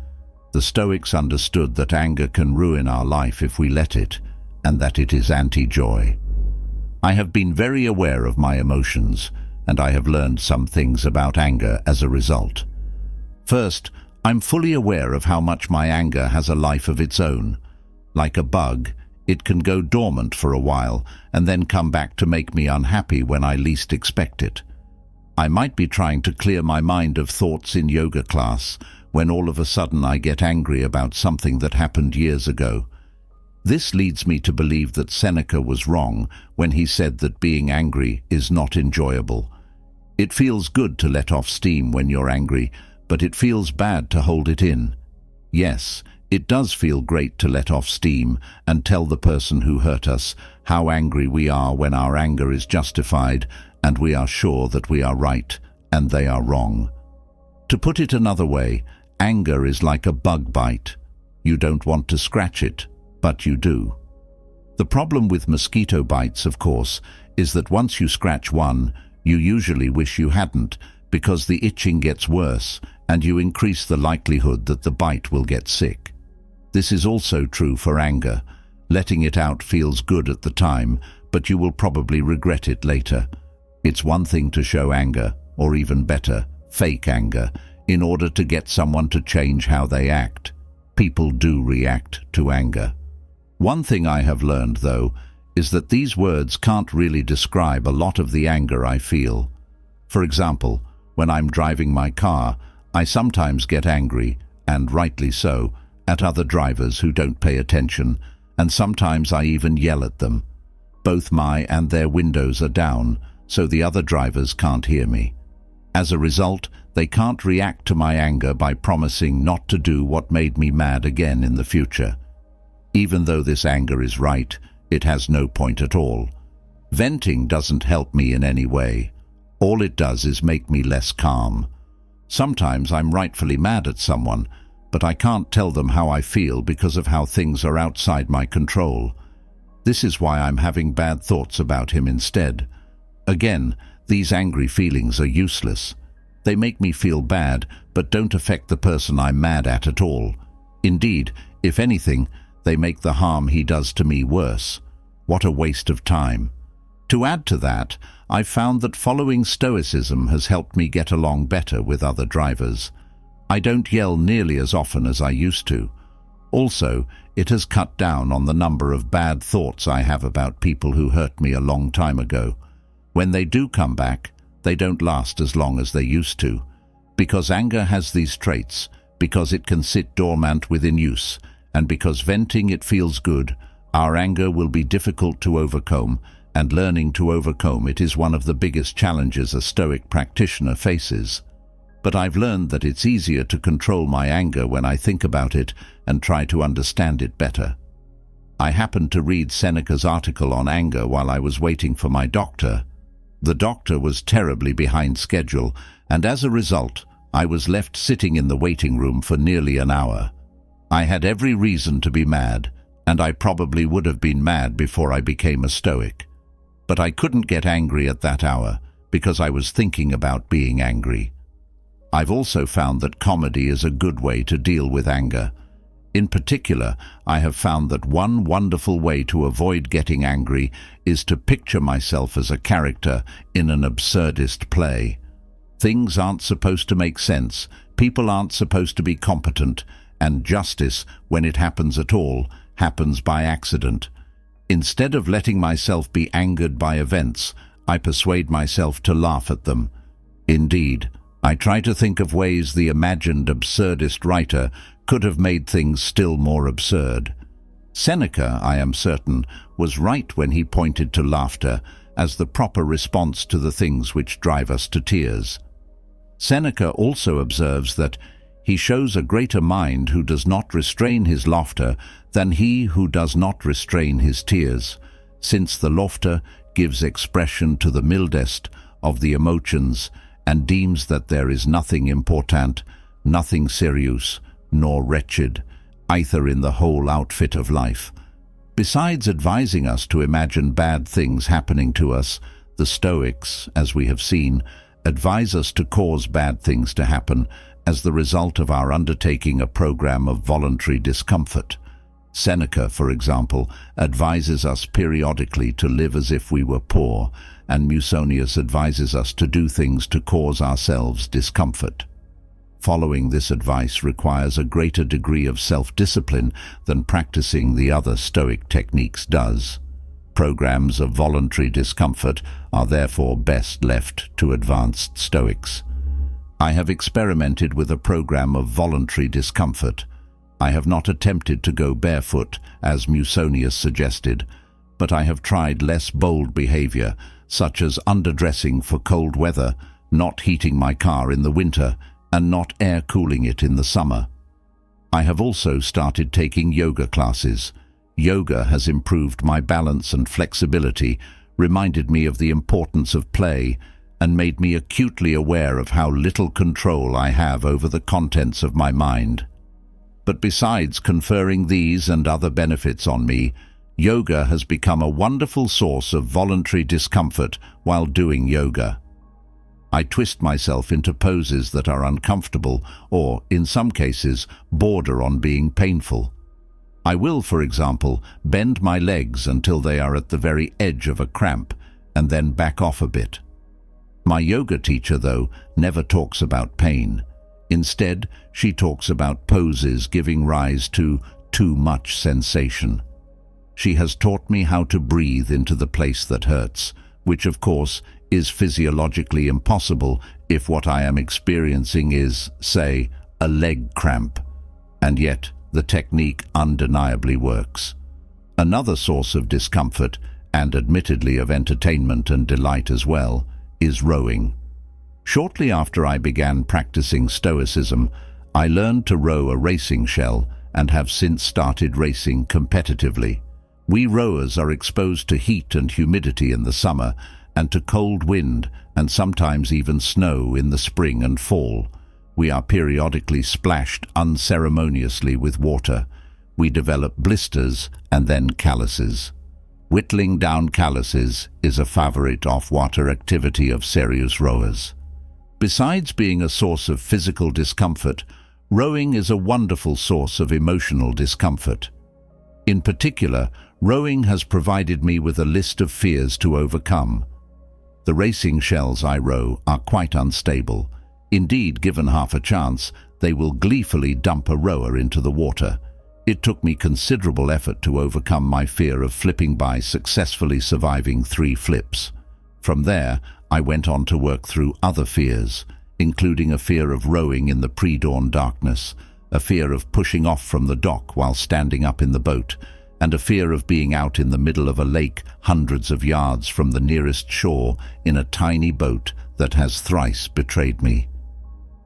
The Stoics understood that anger can ruin our life if we let it, and that it is anti-joy. I have been very aware of my emotions, and I have learned some things about anger as a result. First, I'm fully aware of how much my anger has a life of its own. Like a bug, It can go dormant for a while and then come back to make me unhappy when I least expect it. I might be trying to clear my mind of thoughts in yoga class when all of a sudden I get angry about something that happened years ago. This leads me to believe that Seneca was wrong when he said that being angry is not enjoyable. It feels good to let off steam when you're angry, but it feels bad to hold it in. Yes, it does feel great to let off steam and tell the person who hurt us how angry we are when our anger is justified and we are sure that we are right and they are wrong. To put it another way, anger is like a bug bite. You don't want to scratch it, but you do. The problem with mosquito bites, of course, is that once you scratch one, you usually wish you hadn't, because the itching gets worse and you increase the likelihood that the bite will get sick. This is also true for anger. Letting it out feels good at the time, but you will probably regret it later. It's one thing to show anger, or even better, fake anger, in order to get someone to change how they act. People do react to anger. One thing I have learned, though, is that these words can't really describe a lot of the anger I feel. For example, when I'm driving my car, I sometimes get angry, and rightly so, at other drivers who don't pay attention, and sometimes I even yell at them. Both my and their windows are down, so the other drivers can't hear me. As a result, they can't react to my anger by promising not to do what made me mad again in the future. Even though this anger is right, it has no point at all. Venting doesn't help me in any way. All it does is make me less calm. Sometimes I'm rightfully mad at someone, but I can't tell them how I feel because of how things are outside my control. This is why I'm having bad thoughts about him instead. Again, these angry feelings are useless. They make me feel bad, but don't affect the person I'm mad at all. Indeed, if anything, they make the harm he does to me worse. What a waste of time. To add to that, I've found that following Stoicism has helped me get along better with other drivers. I don't yell nearly as often as I used to. Also, it has cut down on the number of bad thoughts I have about people who hurt me a long time ago. When they do come back, they don't last as long as they used to. Because anger has these traits, because it can sit dormant within use, and because venting it feels good, our anger will be difficult to overcome, and learning to overcome it is one of the biggest challenges a Stoic practitioner faces. But I've learned that it's easier to control my anger when I think about it and try to understand it better. I happened to read Seneca's article on anger while I was waiting for my doctor. The doctor was terribly behind schedule, and as a result, I was left sitting in the waiting room for nearly an hour. I had every reason to be mad, and I probably would have been mad before I became a Stoic. But I couldn't get angry at that hour because I was thinking about being angry. I've also found that comedy is a good way to deal with anger. In particular, I have found that one wonderful way to avoid getting angry is to picture myself as a character in an absurdist play. Things aren't supposed to make sense, people aren't supposed to be competent, and justice, when it happens at all, happens by accident. Instead of letting myself be angered by events, I persuade myself to laugh at them. Indeed, I try to think of ways the imagined absurdist writer could have made things still more absurd. Seneca, I am certain, was right when he pointed to laughter as the proper response to the things which drive us to tears. Seneca also observes that he shows a greater mind who does not restrain his laughter than he who does not restrain his tears, since the laughter gives expression to the mildest of the emotions and deems that there is nothing important, nothing serious, nor wretched, either in the whole outfit of life. Besides advising us to imagine bad things happening to us, the Stoics, as we have seen, advise us to cause bad things to happen as the result of our undertaking a program of voluntary discomfort. Seneca, for example, advises us periodically to live as if we were poor, and Musonius advises us to do things to cause ourselves discomfort. Following this advice requires a greater degree of self-discipline than practicing the other Stoic techniques does. Programs of voluntary discomfort are therefore best left to advanced Stoics. I have experimented with a program of voluntary discomfort. I have not attempted to go barefoot, as Musonius suggested, but I have tried less bold behavior, such as underdressing for cold weather, not heating my car in the winter, and not air cooling it in the summer. I have also started taking yoga classes. Yoga has improved my balance and flexibility, reminded me of the importance of play, and made me acutely aware of how little control I have over the contents of my mind. But besides conferring these and other benefits on me, yoga has become a wonderful source of voluntary discomfort while doing yoga. I twist myself into poses that are uncomfortable or, in some cases, border on being painful. I will, for example, bend my legs until they are at the very edge of a cramp and then back off a bit. My yoga teacher, though, never talks about pain. Instead, she talks about poses giving rise to too much sensation. She has taught me how to breathe into the place that hurts, which, of course, is physiologically impossible if what I am experiencing is, say, a leg cramp. And yet, the technique undeniably works. Another source of discomfort, and admittedly of entertainment and delight as well, is rowing. Shortly after I began practicing Stoicism, I learned to row a racing shell and have since started racing competitively. We rowers are exposed to heat and humidity in the summer, and to cold wind and sometimes even snow in the spring and fall. We are periodically splashed unceremoniously with water. We develop blisters and then calluses. Whittling down calluses is a favorite off-water activity of serious rowers. Besides being a source of physical discomfort, rowing is a wonderful source of emotional discomfort. In particular, rowing has provided me with a list of fears to overcome. The racing shells I row are quite unstable. Indeed, given half a chance, they will gleefully dump a rower into the water. It took me considerable effort to overcome my fear of flipping by, successfully surviving 3 flips. From there, I went on to work through other fears, including a fear of rowing in the pre-dawn darkness, a fear of pushing off from the dock while standing up in the boat, and a fear of being out in the middle of a lake hundreds of yards from the nearest shore in a tiny boat that has thrice betrayed me.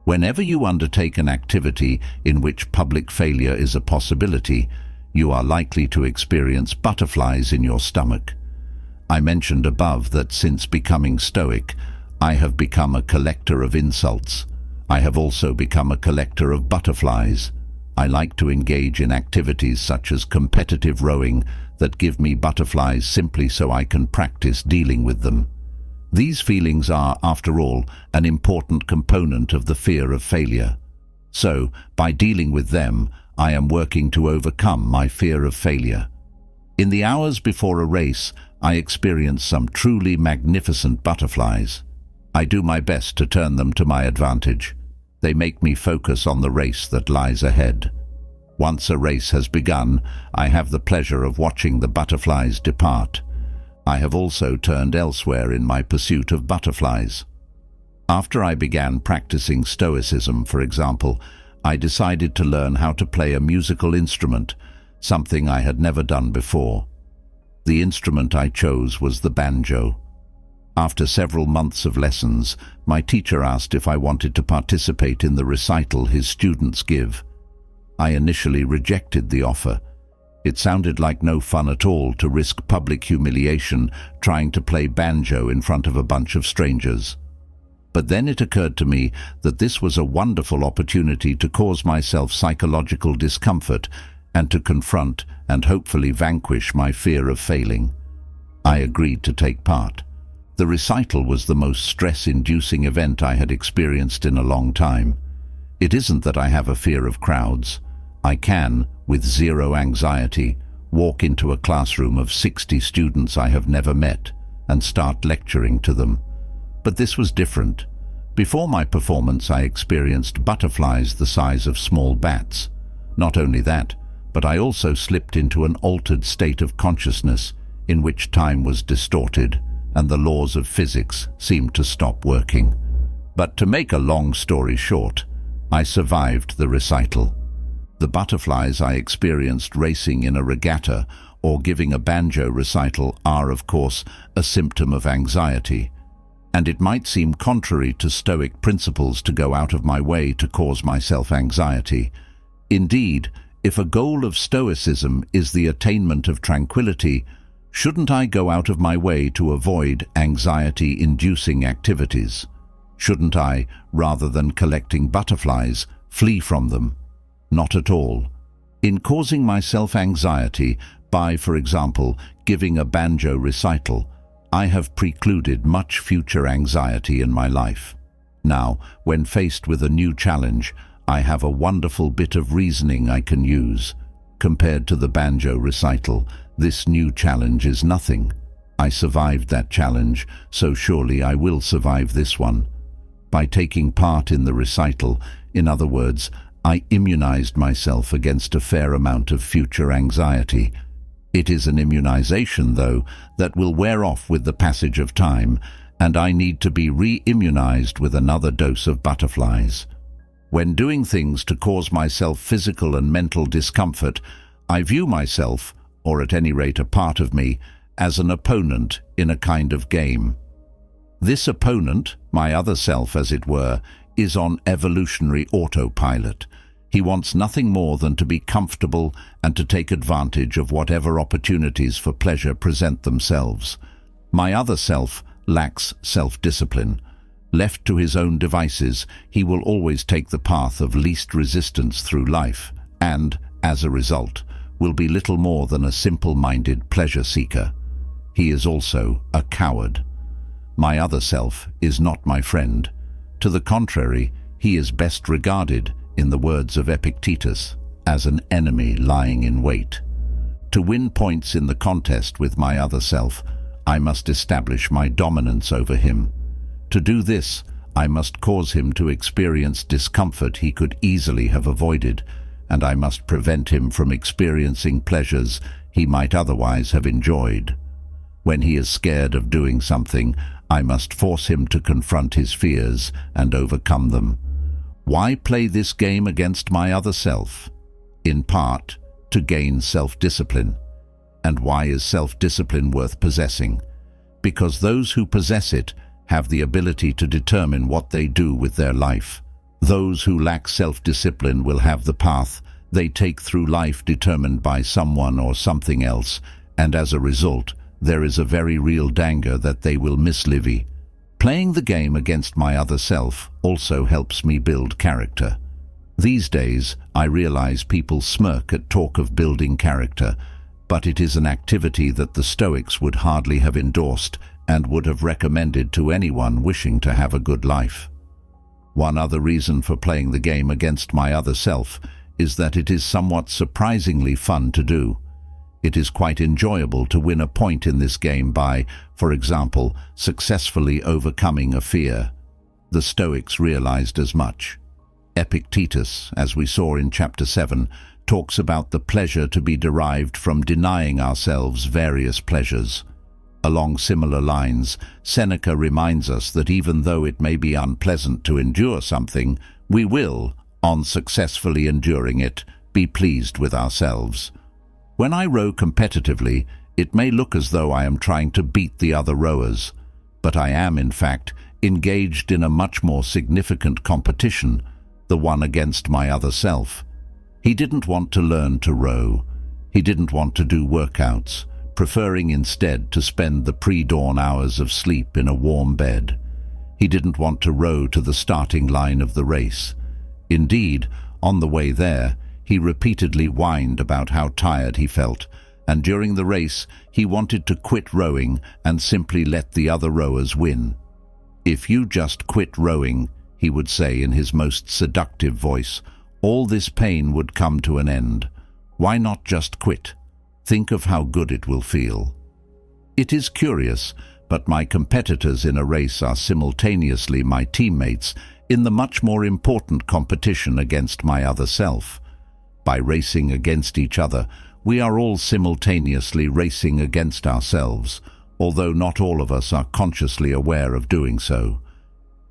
Whenever you undertake an activity in which public failure is a possibility, you are likely to experience butterflies in your stomach. I mentioned above that since becoming Stoic, I have become a collector of insults. I have also become a collector of butterflies. I like to engage in activities such as competitive rowing that give me butterflies simply so I can practice dealing with them. These feelings are, after all, an important component of the fear of failure. So, by dealing with them, I am working to overcome my fear of failure. In the hours before a race, I experience some truly magnificent butterflies. I do my best to turn them to my advantage. They make me focus on the race that lies ahead. Once a race has begun, I have the pleasure of watching the butterflies depart. I have also turned elsewhere in my pursuit of butterflies. After I began practicing Stoicism, for example, I decided to learn how to play a musical instrument, something I had never done before. The instrument I chose was the banjo. After several months of lessons, my teacher asked if I wanted to participate in the recital his students give. I initially rejected the offer. It sounded like no fun at all to risk public humiliation trying to play banjo in front of a bunch of strangers. But then it occurred to me that this was a wonderful opportunity to cause myself psychological discomfort and to confront and hopefully vanquish my fear of failing. I agreed to take part. The recital was the most stress-inducing event I had experienced in a long time. It isn't that I have a fear of crowds. I can, with zero anxiety, walk into a classroom of 60 students I have never met and start lecturing to them. But this was different. Before my performance, I experienced butterflies the size of small bats. Not only that, but I also slipped into an altered state of consciousness in which time was distorted and the laws of physics seemed to stop working. But to make a long story short, I survived the recital. The butterflies I experienced racing in a regatta or giving a banjo recital are, of course, a symptom of anxiety, and it might seem contrary to Stoic principles to go out of my way to cause myself anxiety. Indeed, if a goal of Stoicism is the attainment of tranquility, shouldn't I go out of my way to avoid anxiety-inducing activities? Shouldn't I, rather than collecting butterflies, flee from them? Not at all. In causing myself anxiety by, for example, giving a banjo recital, I have precluded much future anxiety in my life. Now, when faced with a new challenge, I have a wonderful bit of reasoning I can use. Compared to the banjo recital, this new challenge is nothing. I survived that challenge, so surely I will survive this one. By taking part in the recital, in other words, I immunized myself against a fair amount of future anxiety. It is an immunization, though, that will wear off with the passage of time, and I need to be re-immunized with another dose of butterflies. When doing things to cause myself physical and mental discomfort, I view myself, or at any rate a part of me, as an opponent in a kind of game. This opponent, my other self as it were, is on evolutionary autopilot. He wants nothing more than to be comfortable and to take advantage of whatever opportunities for pleasure present themselves. My other self lacks self-discipline. Left to his own devices, he will always take the path of least resistance through life and, as a result, will be little more than a simple-minded pleasure seeker. He is also a coward. My other self is not my friend. To the contrary, he is best regarded, in the words of Epictetus, as an enemy lying in wait. To win points in the contest with my other self, I must establish my dominance over him. To do this, I must cause him to experience discomfort he could easily have avoided, and I must prevent him from experiencing pleasures he might otherwise have enjoyed. When he is scared of doing something, I must force him to confront his fears and overcome them. Why play this game against my other self? In part, to gain self-discipline. And why is self-discipline worth possessing? Because those who possess it have the ability to determine what they do with their life. Those who lack self-discipline will have the path they take through life determined by someone or something else, and as a result, there is a very real danger that they will miss Livy. Playing the game against my other self also helps me build character. These days, I realize people smirk at talk of building character, but it is an activity that the Stoics would hardly have endorsed and would have recommended to anyone wishing to have a good life. One other reason for playing the game against my other self is that it is somewhat surprisingly fun to do. It is quite enjoyable to win a point in this game by, for example, successfully overcoming a fear. The Stoics realized as much. Epictetus, as we saw in chapter 7, talks about the pleasure to be derived from denying ourselves various pleasures. Along similar lines, Seneca reminds us that even though it may be unpleasant to endure something, we will, on successfully enduring it, be pleased with ourselves. When I row competitively, it may look as though I am trying to beat the other rowers, but I am, in fact, engaged in a much more significant competition, the one against my other self. He didn't want to learn to row. He didn't want to do workouts, preferring instead to spend the pre-dawn hours of sleep in a warm bed. He didn't want to row to the starting line of the race. Indeed, on the way there, he repeatedly whined about how tired he felt, and during the race he wanted to quit rowing and simply let the other rowers win. "If you just quit rowing," he would say in his most seductive voice, "all this pain would come to an end. Why not just quit? Think of how good it will feel." It is curious, but my competitors in a race are simultaneously my teammates in the much more important competition against my other self. By racing against each other, we are all simultaneously racing against ourselves, although not all of us are consciously aware of doing so.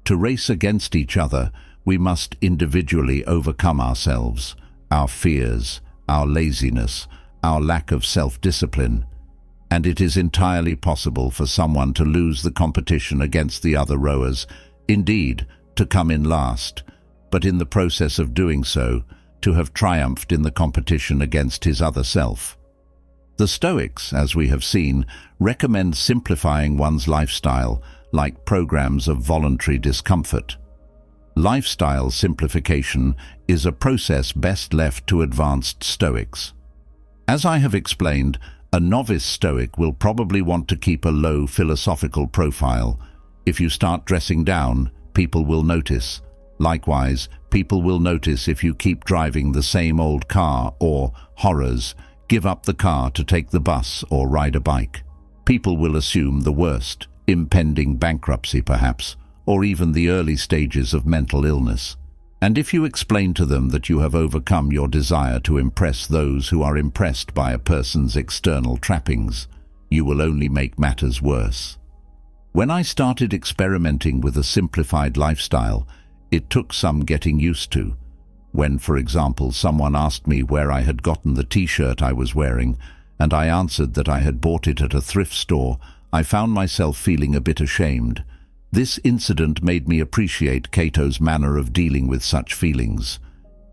To race against each other, we must individually overcome ourselves, our fears, our laziness, our lack of self-discipline, and it is entirely possible for someone to lose the competition against the other rowers, indeed, to come in last, but in the process of doing so, to have triumphed in the competition against his other self. The Stoics, as we have seen, recommend simplifying one's lifestyle, like programs of voluntary discomfort. Lifestyle simplification is a process best left to advanced Stoics. As I have explained, a novice Stoic will probably want to keep a low philosophical profile. If you start dressing down, people will notice. Likewise, people will notice if you keep driving the same old car or, horrors, give up the car to take the bus or ride a bike. People will assume the worst, impending bankruptcy perhaps, or even the early stages of mental illness. And if you explain to them that you have overcome your desire to impress those who are impressed by a person's external trappings, you will only make matters worse. When I started experimenting with a simplified lifestyle, it took some getting used to. When, for example, someone asked me where I had gotten the t-shirt I was wearing, and I answered that I had bought it at a thrift store, I found myself feeling a bit ashamed. This incident made me appreciate Cato's manner of dealing with such feelings.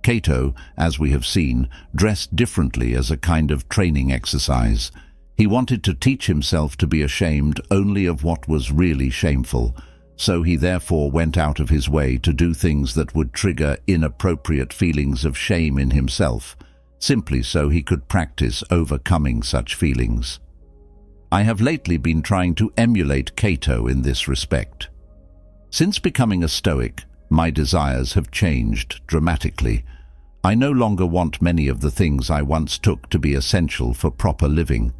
Cato, as we have seen, dressed differently as a kind of training exercise. He wanted to teach himself to be ashamed only of what was really shameful, so he therefore went out of his way to do things that would trigger inappropriate feelings of shame in himself, simply so he could practice overcoming such feelings. I have lately been trying to emulate Cato in this respect. Since becoming a Stoic, my desires have changed dramatically. I no longer want many of the things I once took to be essential for proper living.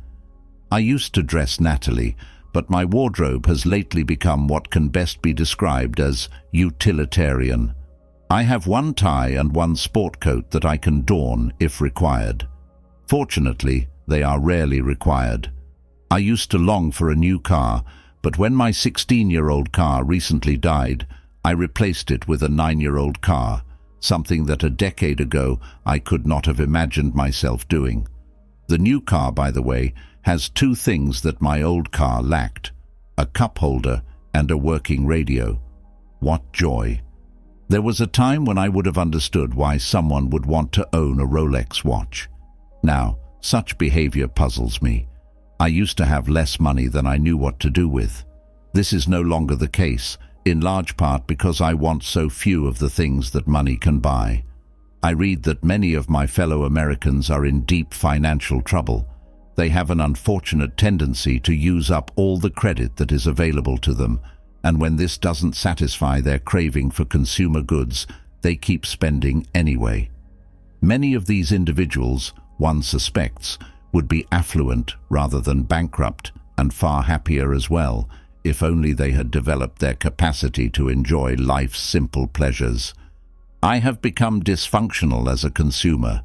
I used to dress nattily, but my wardrobe has lately become what can best be described as utilitarian. I have one tie and one sport coat that I can don if required. Fortunately, they are rarely required. I used to long for a new car, but when my 16-year-old car recently died, I replaced it with a 9-year-old car, something that a decade ago I could not have imagined myself doing. The new car, by the way, has two things that my old car lacked: a cup holder and a working radio. What joy! There was a time when I would have understood why someone would want to own a Rolex watch. Now, such behavior puzzles me. I used to have less money than I knew what to do with. This is no longer the case, in large part because I want so few of the things that money can buy. I read that many of my fellow Americans are in deep financial trouble. They have an unfortunate tendency to use up all the credit that is available to them, and when this doesn't satisfy their craving for consumer goods, they keep spending anyway. Many of these individuals, one suspects, would be affluent rather than bankrupt, and far happier as well, if only they had developed their capacity to enjoy life's simple pleasures. I have become dysfunctional as a consumer.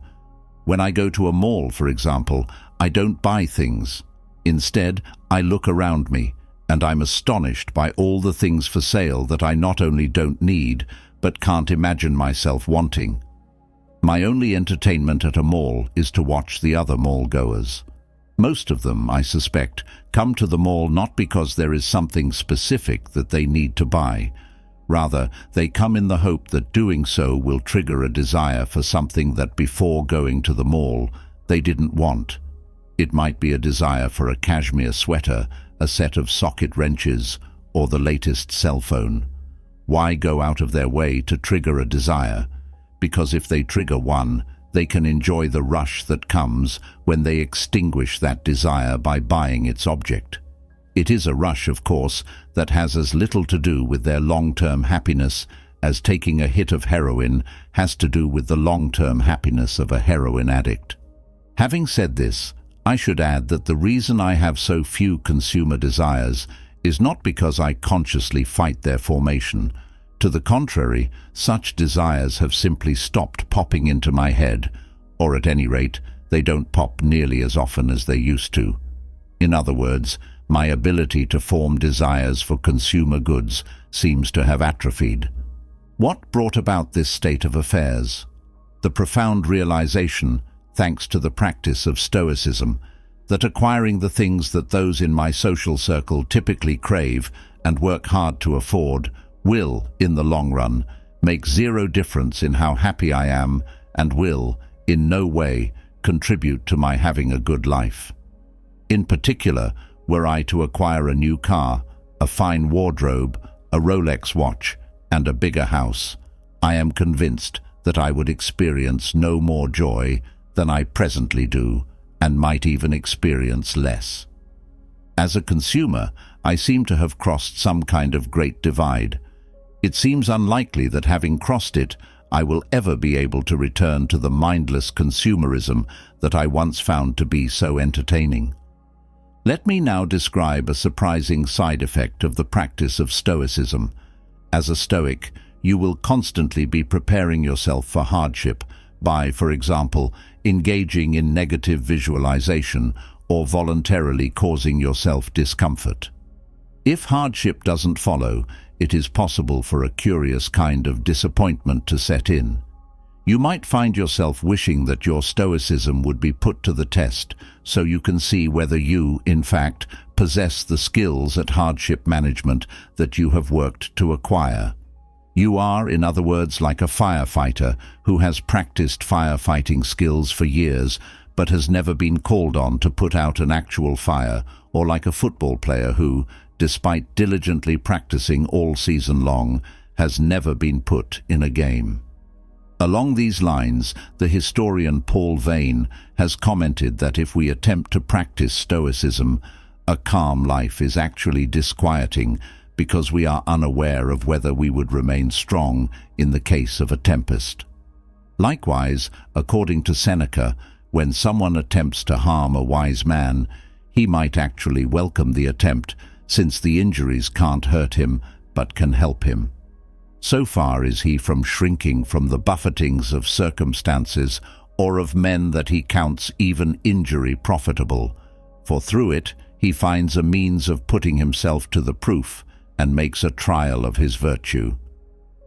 When I go to a mall, for example, I don't buy things. Instead, I look around me, and I'm astonished by all the things for sale that I not only don't need, but can't imagine myself wanting. My only entertainment at a mall is to watch the other mall-goers. Most of them, I suspect, come to the mall not because there is something specific that they need to buy. Rather, they come in the hope that doing so will trigger a desire for something that before going to the mall they didn't want. It might be a desire for a cashmere sweater, a set of socket wrenches, or the latest cell phone. Why go out of their way to trigger a desire? Because if they trigger one, they can enjoy the rush that comes when they extinguish that desire by buying its object. It is a rush, of course, that has as little to do with their long-term happiness as taking a hit of heroin has to do with the long-term happiness of a heroin addict. Having said this, I should add that the reason I have so few consumer desires is not because I consciously fight their formation. To the contrary, such desires have simply stopped popping into my head, or at any rate, they don't pop nearly as often as they used to. In other words, my ability to form desires for consumer goods seems to have atrophied. What brought about this state of affairs? The profound realization, thanks to the practice of Stoicism, that acquiring the things that those in my social circle typically crave and work hard to afford will, in the long run, make zero difference in how happy I am and will, in no way, contribute to my having a good life. In particular, were I to acquire a new car, a fine wardrobe, a Rolex watch, and a bigger house, I am convinced that I would experience no more joy than I presently do, and might even experience less. As a consumer, I seem to have crossed some kind of great divide. It seems unlikely that having crossed it, I will ever be able to return to the mindless consumerism that I once found to be so entertaining. Let me now describe a surprising side effect of the practice of Stoicism. As a Stoic, you will constantly be preparing yourself for hardship by, for example, engaging in negative visualization or voluntarily causing yourself discomfort. If hardship doesn't follow, it is possible for a curious kind of disappointment to set in. You might find yourself wishing that your Stoicism would be put to the test so you can see whether you, in fact, possess the skills at hardship management that you have worked to acquire. You are, in other words, like a firefighter who has practiced firefighting skills for years but has never been called on to put out an actual fire, or like a football player who, despite diligently practicing all season long, has never been put in a game. Along these lines, the historian Paul Vane has commented that if we attempt to practice Stoicism, a calm life is actually disquieting because we are unaware of whether we would remain strong in the case of a tempest. Likewise, according to Seneca, when someone attempts to harm a wise man, he might actually welcome the attempt, since the injuries can't hurt him but can help him. So far is he from shrinking from the buffetings of circumstances or of men that he counts even injury profitable, for through it he finds a means of putting himself to the proof and makes a trial of his virtue.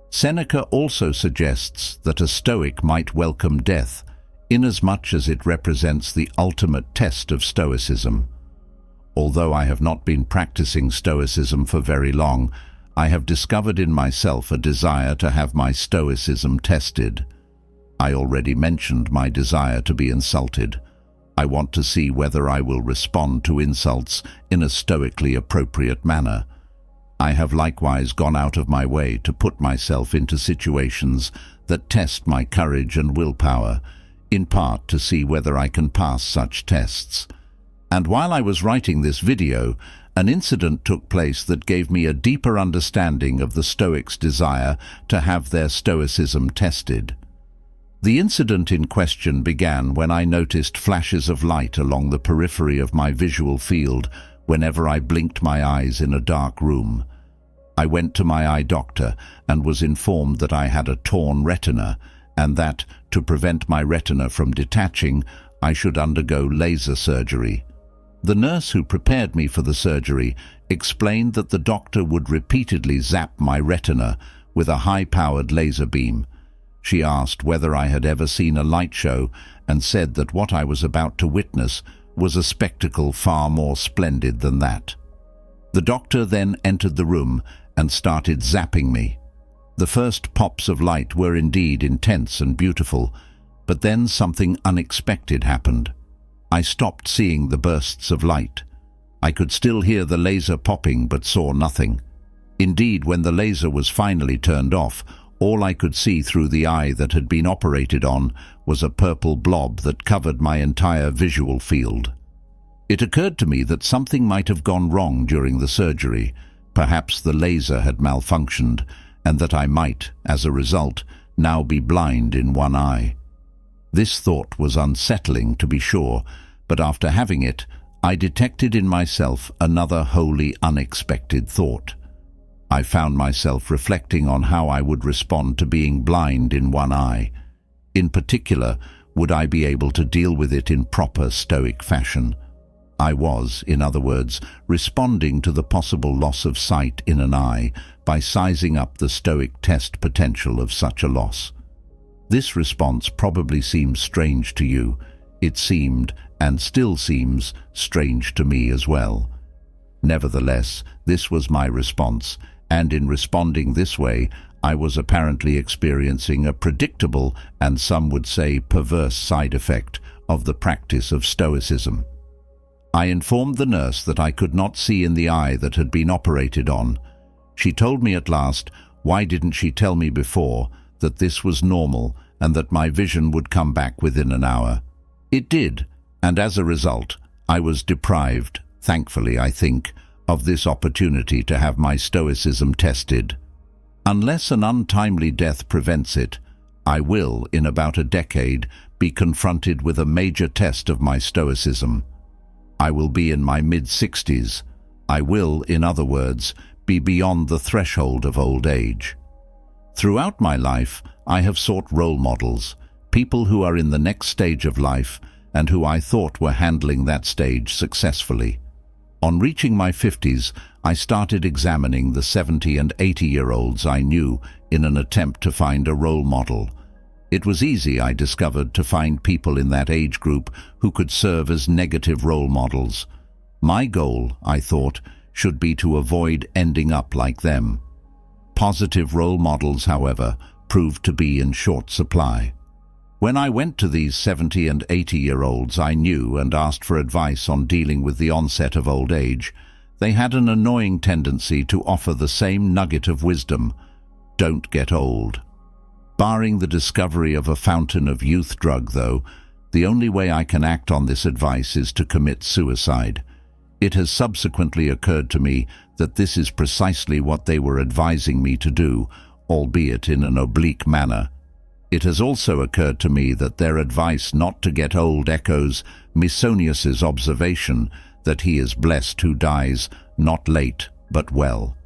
Seneca also suggests that a Stoic might welcome death, inasmuch as it represents the ultimate test of Stoicism. Although I have not been practicing Stoicism for very long, I have discovered in myself a desire to have my Stoicism tested. I already mentioned my desire to be insulted. I want to see whether I will respond to insults in a stoically appropriate manner. I have likewise gone out of my way to put myself into situations that test my courage and willpower, in part to see whether I can pass such tests. And while I was writing this video, an incident took place that gave me a deeper understanding of the Stoics' desire to have their Stoicism tested. The incident in question began when I noticed flashes of light along the periphery of my visual field whenever I blinked my eyes in a dark room. I went to my eye doctor and was informed that I had a torn retina and that, to prevent my retina from detaching, I should undergo laser surgery. The nurse who prepared me for the surgery explained that the doctor would repeatedly zap my retina with a high-powered laser beam. She asked whether I had ever seen a light show and said that what I was about to witness was a spectacle far more splendid than that. The doctor then entered the room and started zapping me. The first pops of light were indeed intense and beautiful, but then something unexpected happened. I stopped seeing the bursts of light. I could still hear the laser popping but saw nothing. Indeed, when the laser was finally turned off, all I could see through the eye that had been operated on was a purple blob that covered my entire visual field. It occurred to me that something might have gone wrong during the surgery. Perhaps the laser had malfunctioned, and that I might, as a result, now be blind in one eye. This thought was unsettling, to be sure, but after having it, I detected in myself another wholly unexpected thought. I found myself reflecting on how I would respond to being blind in one eye. In particular, would I be able to deal with it in proper Stoic fashion? I was, in other words, responding to the possible loss of sight in an eye by sizing up the Stoic test potential of such a loss. This response probably seems strange to you. It seemed, and still seems, strange to me as well. Nevertheless, this was my response, and in responding this way, I was apparently experiencing a predictable and some would say perverse side effect of the practice of Stoicism. I informed the nurse that I could not see in the eye that had been operated on. She told me at last, why didn't she tell me before, that this was normal and that my vision would come back within an hour. It did, and as a result, I was deprived, thankfully I think, of this opportunity to have my Stoicism tested. Unless an untimely death prevents it, I will, in about a decade, be confronted with a major test of my Stoicism. I will be in my mid-60s. I will, in other words, be beyond the threshold of old age. Throughout my life, I have sought role models, people who are in the next stage of life and who I thought were handling that stage successfully. On reaching my 50s, I started examining the 70 and 80-year-olds I knew in an attempt to find a role model. It was easy, I discovered, to find people in that age group who could serve as negative role models. My goal, I thought, should be to avoid ending up like them. Positive role models, however, proved to be in short supply. When I went to these 70 and 80-year-olds I knew and asked for advice on dealing with the onset of old age, they had an annoying tendency to offer the same nugget of wisdom: don't get old. Barring the discovery of a fountain of youth drug, though, the only way I can act on this advice is to commit suicide. It has subsequently occurred to me that this is precisely what they were advising me to do, albeit in an oblique manner. It has also occurred to me that their advice not to get old echoes Misonius's observation that he is blessed who dies not late but well.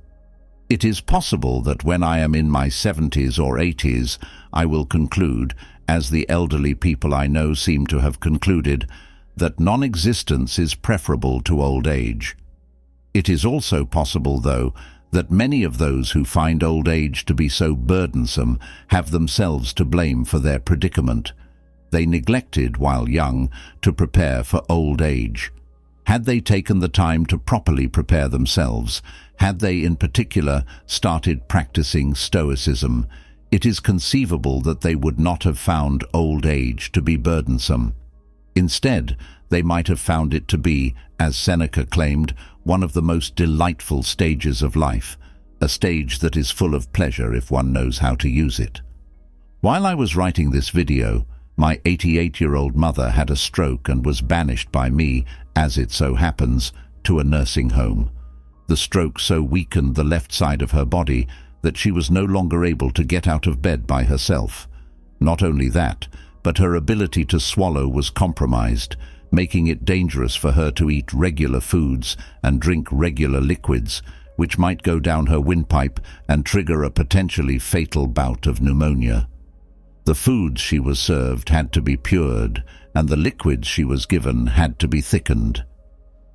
It is possible that when I am in my 70s or 80s, I will conclude, as the elderly people I know seem to have concluded, that non-existence is preferable to old age. It is also possible, though, that many of those who find old age to be so burdensome have themselves to blame for their predicament. They neglected, while young, to prepare for old age. Had they taken the time to properly prepare themselves, had they in particular started practicing Stoicism, it is conceivable that they would not have found old age to be burdensome. Instead, they might have found it to be, as Seneca claimed, one of the most delightful stages of life, a stage that is full of pleasure if one knows how to use it. While I was writing this video, my 88-year-old mother had a stroke and was banished by me, as it so happens, to a nursing home. The stroke so weakened the left side of her body that she was no longer able to get out of bed by herself. Not only that, but her ability to swallow was compromised, making it dangerous for her to eat regular foods and drink regular liquids, which might go down her windpipe and trigger a potentially fatal bout of pneumonia. The foods she was served had to be pured, and the liquids she was given had to be thickened.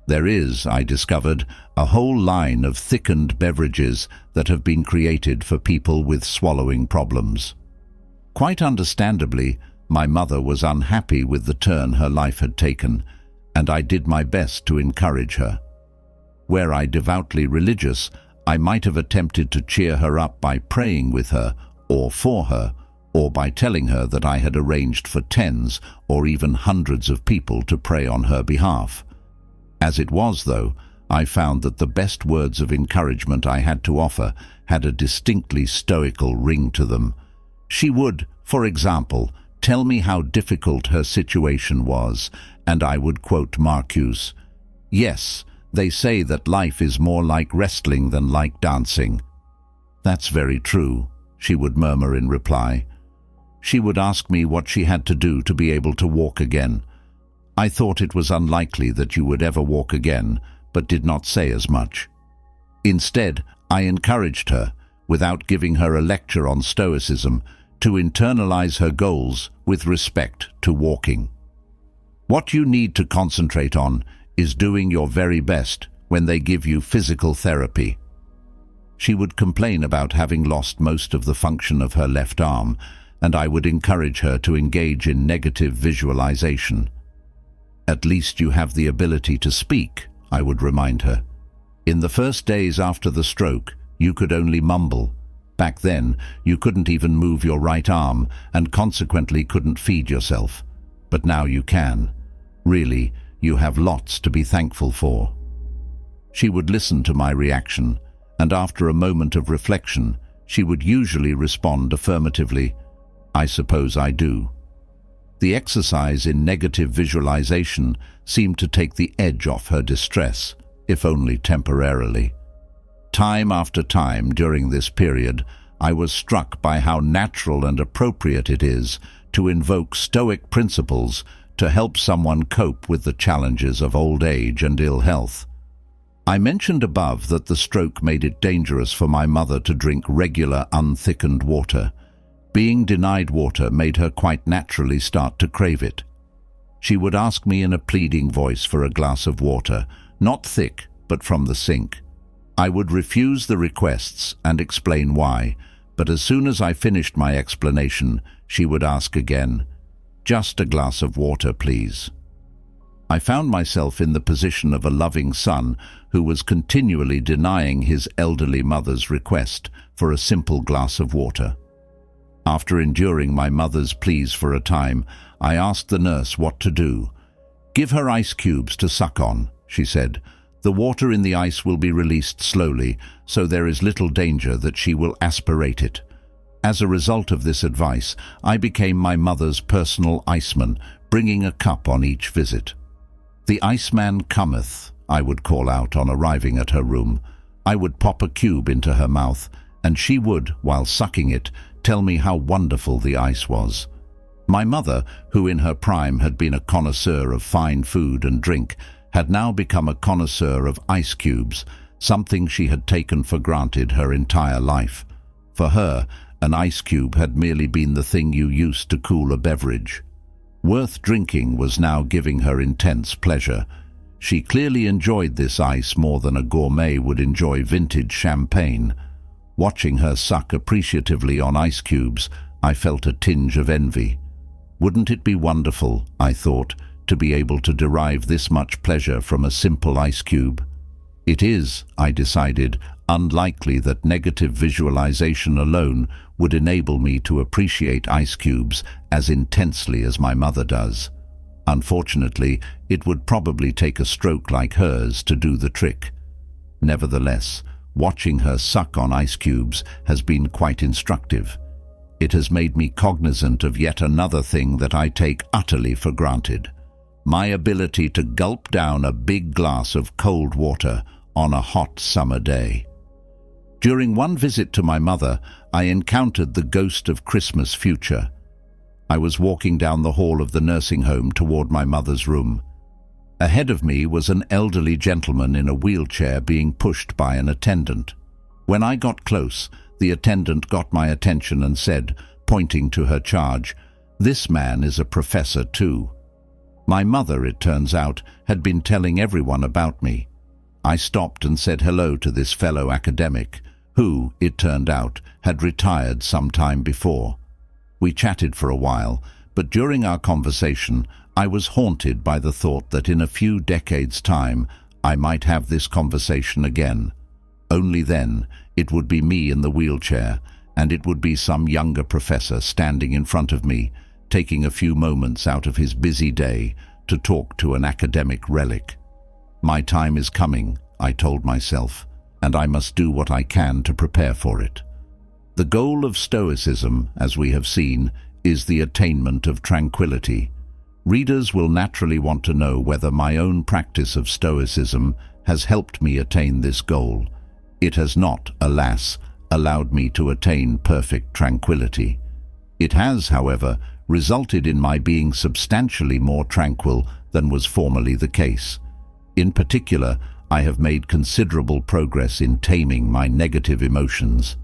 There is, I discovered, a whole line of thickened beverages that have been created for people with swallowing problems. Quite understandably, my mother was unhappy with the turn her life had taken, and I did my best to encourage her. Were I devoutly religious, I might have attempted to cheer her up by praying with her, or for her, or by telling her that I had arranged for tens or even hundreds of people to pray on her behalf. As it was, though, I found that the best words of encouragement I had to offer had a distinctly stoical ring to them. She would, for example, tell me how difficult her situation was, and I would quote Marcuse, "Yes, they say that life is more like wrestling than like dancing." "That's very true," she would murmur in reply. She would ask me what she had to do to be able to walk again. I thought it was unlikely that you would ever walk again, but did not say as much. Instead, I encouraged her, without giving her a lecture on Stoicism, to internalize her goals with respect to walking. What you need to concentrate on is doing your very best when they give you physical therapy. She would complain about having lost most of the function of her left arm, and I would encourage her to engage in negative visualization. At least you have the ability to speak, I would remind her. In the first days after the stroke, you could only mumble. Back then, you couldn't even move your right arm and consequently couldn't feed yourself. But now you can. Really, you have lots to be thankful for. She would listen to my reaction, and after a moment of reflection, she would usually respond affirmatively, "I suppose I do." The exercise in negative visualization seemed to take the edge off her distress, if only temporarily. Time after time during this period, I was struck by how natural and appropriate it is to invoke Stoic principles to help someone cope with the challenges of old age and ill health. I mentioned above that the stroke made it dangerous for my mother to drink regular unthickened water. Being denied water made her quite naturally start to crave it. She would ask me in a pleading voice for a glass of water, not thick, but from the sink. I would refuse the requests and explain why, but as soon as I finished my explanation, she would ask again, "Just a glass of water, please." I found myself in the position of a loving son who was continually denying his elderly mother's request for a simple glass of water. After enduring my mother's pleas for a time, I asked the nurse what to do. "Give her ice cubes to suck on," she said. "The water in the ice will be released slowly, so there is little danger that she will aspirate it." As a result of this advice, I became my mother's personal iceman, bringing a cup on each visit. "The Iceman cometh," I would call out on arriving at her room. I would pop a cube into her mouth, and she would, while sucking it, tell me how wonderful the ice was. My mother, who in her prime had been a connoisseur of fine food and drink, had now become a connoisseur of ice cubes, something she had taken for granted her entire life. For her, an ice cube had merely been the thing you used to cool a beverage. Worth drinking was now giving her intense pleasure. She clearly enjoyed this ice more than a gourmet would enjoy vintage champagne. Watching her suck appreciatively on ice cubes, I felt a tinge of envy. Wouldn't it be wonderful, I thought, to be able to derive this much pleasure from a simple ice cube? It is, I decided, unlikely that negative visualization alone would enable me to appreciate ice cubes as intensely as my mother does. Unfortunately, it would probably take a stroke like hers to do the trick. Nevertheless, watching her suck on ice cubes has been quite instructive. It has made me cognizant of yet another thing that I take utterly for granted: my ability to gulp down a big glass of cold water on a hot summer day. During one visit to my mother, I encountered the ghost of Christmas future. I was walking down the hall of the nursing home toward my mother's room. Ahead of me was an elderly gentleman in a wheelchair being pushed by an attendant. When I got close, the attendant got my attention and said, pointing to her charge, "This man is a professor too." My mother, it turns out, had been telling everyone about me. I stopped and said hello to this fellow academic, who, it turned out, had retired some time before. We chatted for a while, but during our conversation, I was haunted by the thought that in a few decades' time, I might have this conversation again. Only then, it would be me in the wheelchair, and it would be some younger professor standing in front of me, taking a few moments out of his busy day to talk to an academic relic. My time is coming, I told myself, and I must do what I can to prepare for it. The goal of Stoicism, as we have seen, is the attainment of tranquility. Readers will naturally want to know whether my own practice of Stoicism has helped me attain this goal. It has not, alas, allowed me to attain perfect tranquility. It has, however, resulted in my being substantially more tranquil than was formerly the case. In particular, I have made considerable progress in taming my negative emotions.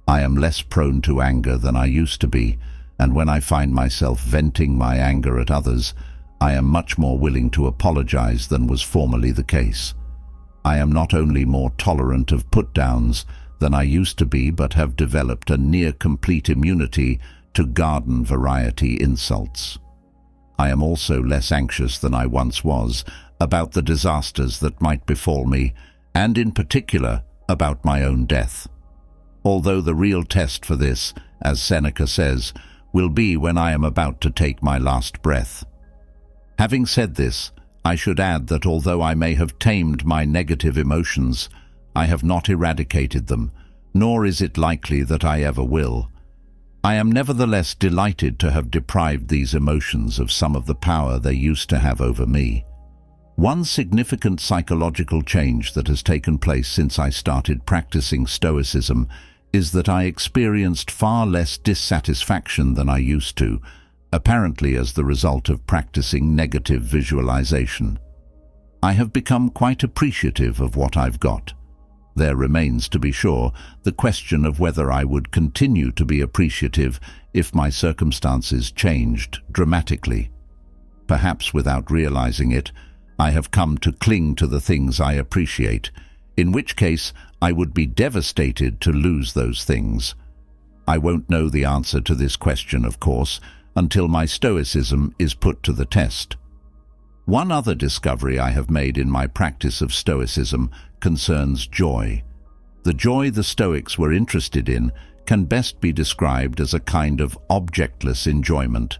I am less prone to anger than I used to be, and when I find myself venting my anger at others, I am much more willing to apologize than was formerly the case. I am not only more tolerant of put-downs than I used to be, but have developed a near-complete immunity to garden variety insults. I am also less anxious than I once was about the disasters that might befall me, and in particular about my own death. Although the real test for this, as Seneca says, will be when I am about to take my last breath. Having said this, I should add that although I may have tamed my negative emotions, I have not eradicated them, nor is it likely that I ever will. I am nevertheless delighted to have deprived these emotions of some of the power they used to have over me. One significant psychological change that has taken place since I started practicing Stoicism is that I experienced far less dissatisfaction than I used to, apparently as the result of practicing negative visualization. I have become quite appreciative of what I've got. There remains, to be sure, the question of whether I would continue to be appreciative if my circumstances changed dramatically. Perhaps without realizing it, I have come to cling to the things I appreciate, in which case I would be devastated to lose those things. I won't know the answer to this question, of course, until my Stoicism is put to the test. One other discovery I have made in my practice of Stoicism concerns joy. The joy the Stoics were interested in can best be described as a kind of objectless enjoyment,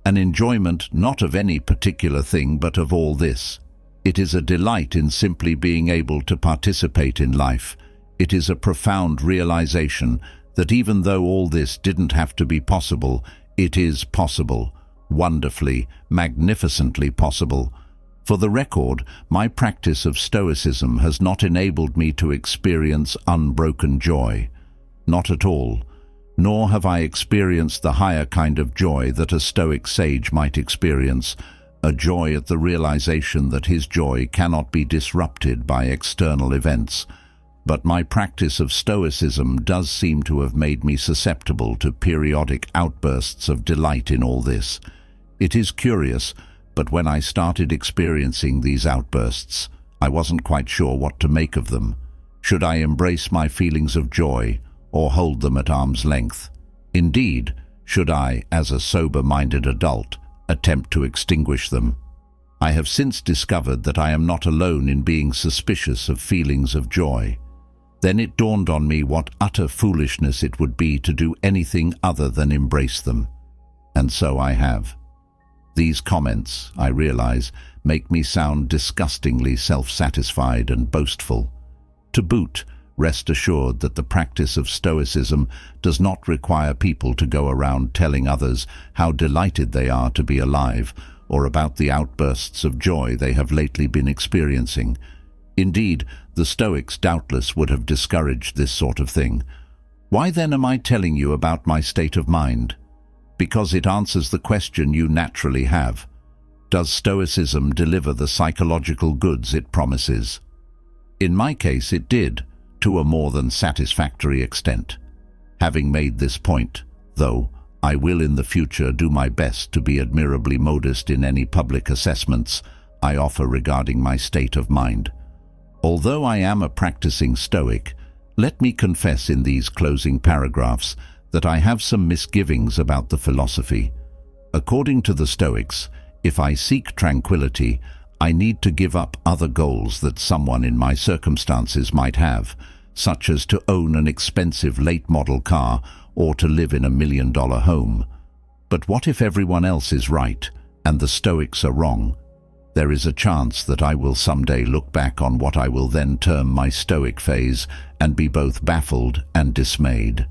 an enjoyment not of any particular thing but of all this. It is a delight in simply being able to participate in life. It is a profound realization that even though all this didn't have to be possible, it is possible, wonderfully, magnificently possible. For the record, my practice of Stoicism has not enabled me to experience unbroken joy. Not at all. Nor have I experienced the higher kind of joy that a Stoic sage might experience, a joy at the realization that his joy cannot be disrupted by external events. But my practice of Stoicism does seem to have made me susceptible to periodic outbursts of delight in all this. It is curious, but when I started experiencing these outbursts, I wasn't quite sure what to make of them. Should I embrace my feelings of joy, or hold them at arm's length? Indeed, should I, as a sober-minded adult, attempt to extinguish them? I have since discovered that I am not alone in being suspicious of feelings of joy. Then it dawned on me what utter foolishness it would be to do anything other than embrace them. And so I have. These comments, I realize, make me sound disgustingly self-satisfied and boastful. To boot, rest assured that the practice of Stoicism does not require people to go around telling others how delighted they are to be alive, or about the outbursts of joy they have lately been experiencing. Indeed, the Stoics doubtless would have discouraged this sort of thing. Why then am I telling you about my state of mind? Because it answers the question you naturally have. Does Stoicism deliver the psychological goods it promises? In my case, it did, to a more than satisfactory extent. Having made this point, though, I will in the future do my best to be admirably modest in any public assessments I offer regarding my state of mind. Although I am a practicing Stoic, let me confess in these closing paragraphs that I have some misgivings about the philosophy. According to the Stoics, if I seek tranquility, I need to give up other goals that someone in my circumstances might have, such as to own an expensive late-model car or to live in a $1,000,000 home. But what if everyone else is right and the Stoics are wrong? There is a chance that I will someday look back on what I will then term my Stoic phase and be both baffled and dismayed.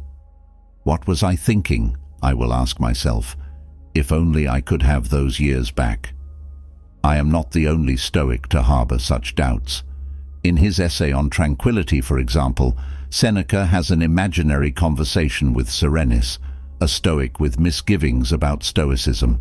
What was I thinking, I will ask myself, if only I could have those years back? I am not the only Stoic to harbor such doubts. In his essay on tranquility, for example, Seneca has an imaginary conversation with Serenus, a Stoic with misgivings about Stoicism.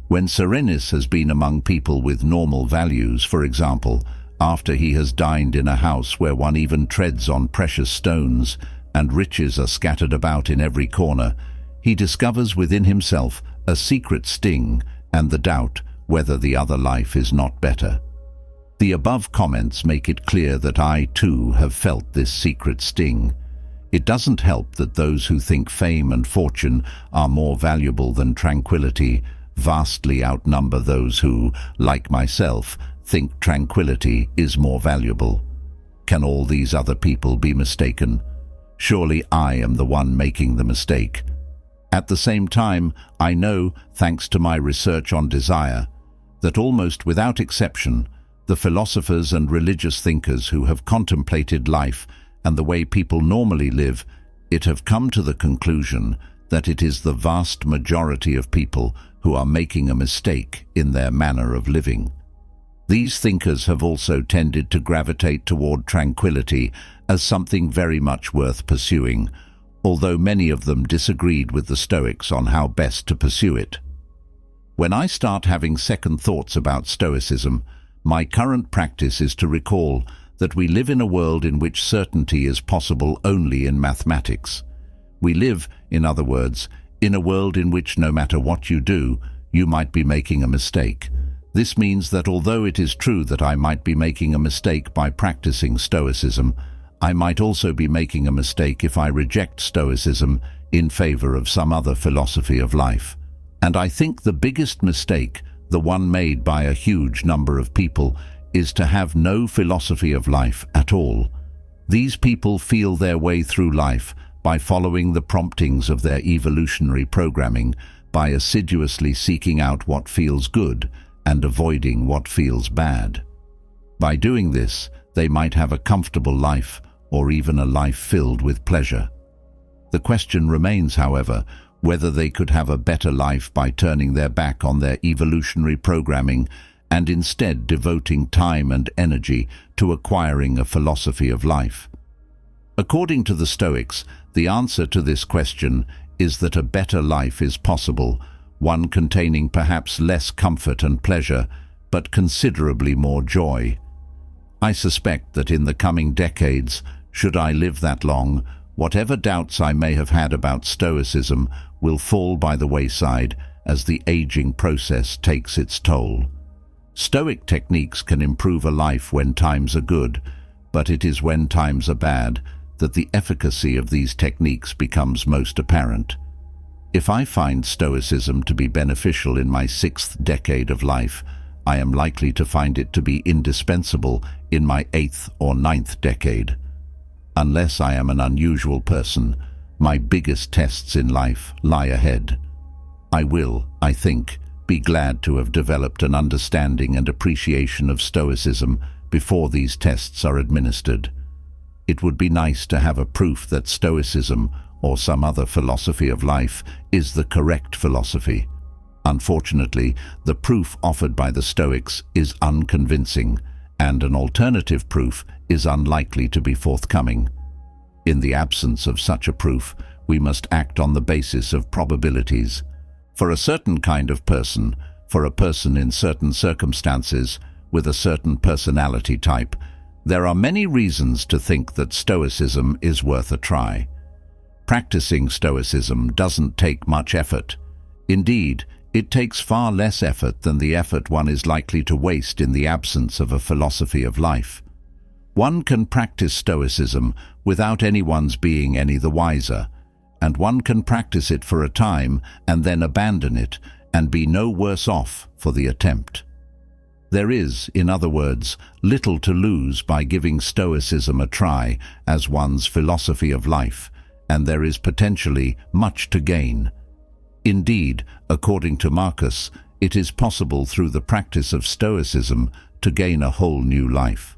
When Serenus has been among people with normal values, for example, after he has dined in a house where one even treads on precious stones and riches are scattered about in every corner, he discovers within himself a secret sting and the doubt whether the other life is not better. The above comments make it clear that I, too, have felt this secret sting. It doesn't help that those who think fame and fortune are more valuable than tranquility vastly outnumber those who, like myself, think tranquility is more valuable. Can all these other people be mistaken? Surely I am the one making the mistake. At the same time, I know, thanks to my research on desire, that almost without exception, the philosophers and religious thinkers who have contemplated life and the way people normally live, it have come to the conclusion that it is the vast majority of people who are making a mistake in their manner of living. These thinkers have also tended to gravitate toward tranquility as something very much worth pursuing, although many of them disagreed with the Stoics on how best to pursue it. When I start having second thoughts about Stoicism, my current practice is to recall that we live in a world in which certainty is possible only in mathematics. We live, in other words, in a world in which no matter what you do, you might be making a mistake. This means that although it is true that I might be making a mistake by practicing Stoicism, I might also be making a mistake if I reject Stoicism in favor of some other philosophy of life. And I think the biggest mistake, the one made by a huge number of people, is to have no philosophy of life at all. These people feel their way through life by following the promptings of their evolutionary programming, by assiduously seeking out what feels good and avoiding what feels bad. By doing this, they might have a comfortable life or even a life filled with pleasure. The question remains, however, whether they could have a better life by turning their back on their evolutionary programming and instead devoting time and energy to acquiring a philosophy of life. According to the Stoics, the answer to this question is that a better life is possible, one containing perhaps less comfort and pleasure, but considerably more joy. I suspect that in the coming decades, should I live that long, whatever doubts I may have had about Stoicism will fall by the wayside as the aging process takes its toll. Stoic techniques can improve a life when times are good, but it is when times are bad that the efficacy of these techniques becomes most apparent. If I find Stoicism to be beneficial in my 6th decade of life, I am likely to find it to be indispensable in my 8th or 9th decade. Unless I am an unusual person, my biggest tests in life lie ahead. I will, I think, be glad to have developed an understanding and appreciation of Stoicism before these tests are administered. It would be nice to have a proof that Stoicism, or some other philosophy of life, is the correct philosophy. Unfortunately, the proof offered by the Stoics is unconvincing, and an alternative proof is unlikely to be forthcoming. In the absence of such a proof, we must act on the basis of probabilities. For a certain kind of person, for a person in certain circumstances, with a certain personality type, there are many reasons to think that Stoicism is worth a try. Practicing Stoicism doesn't take much effort. Indeed, it takes far less effort than the effort one is likely to waste in the absence of a philosophy of life. One can practice Stoicism without anyone's being any the wiser, and one can practice it for a time and then abandon it and be no worse off for the attempt. There is, in other words, little to lose by giving Stoicism a try as one's philosophy of life, and there is potentially much to gain. Indeed, according to Marcus, it is possible through the practice of Stoicism to gain a whole new life.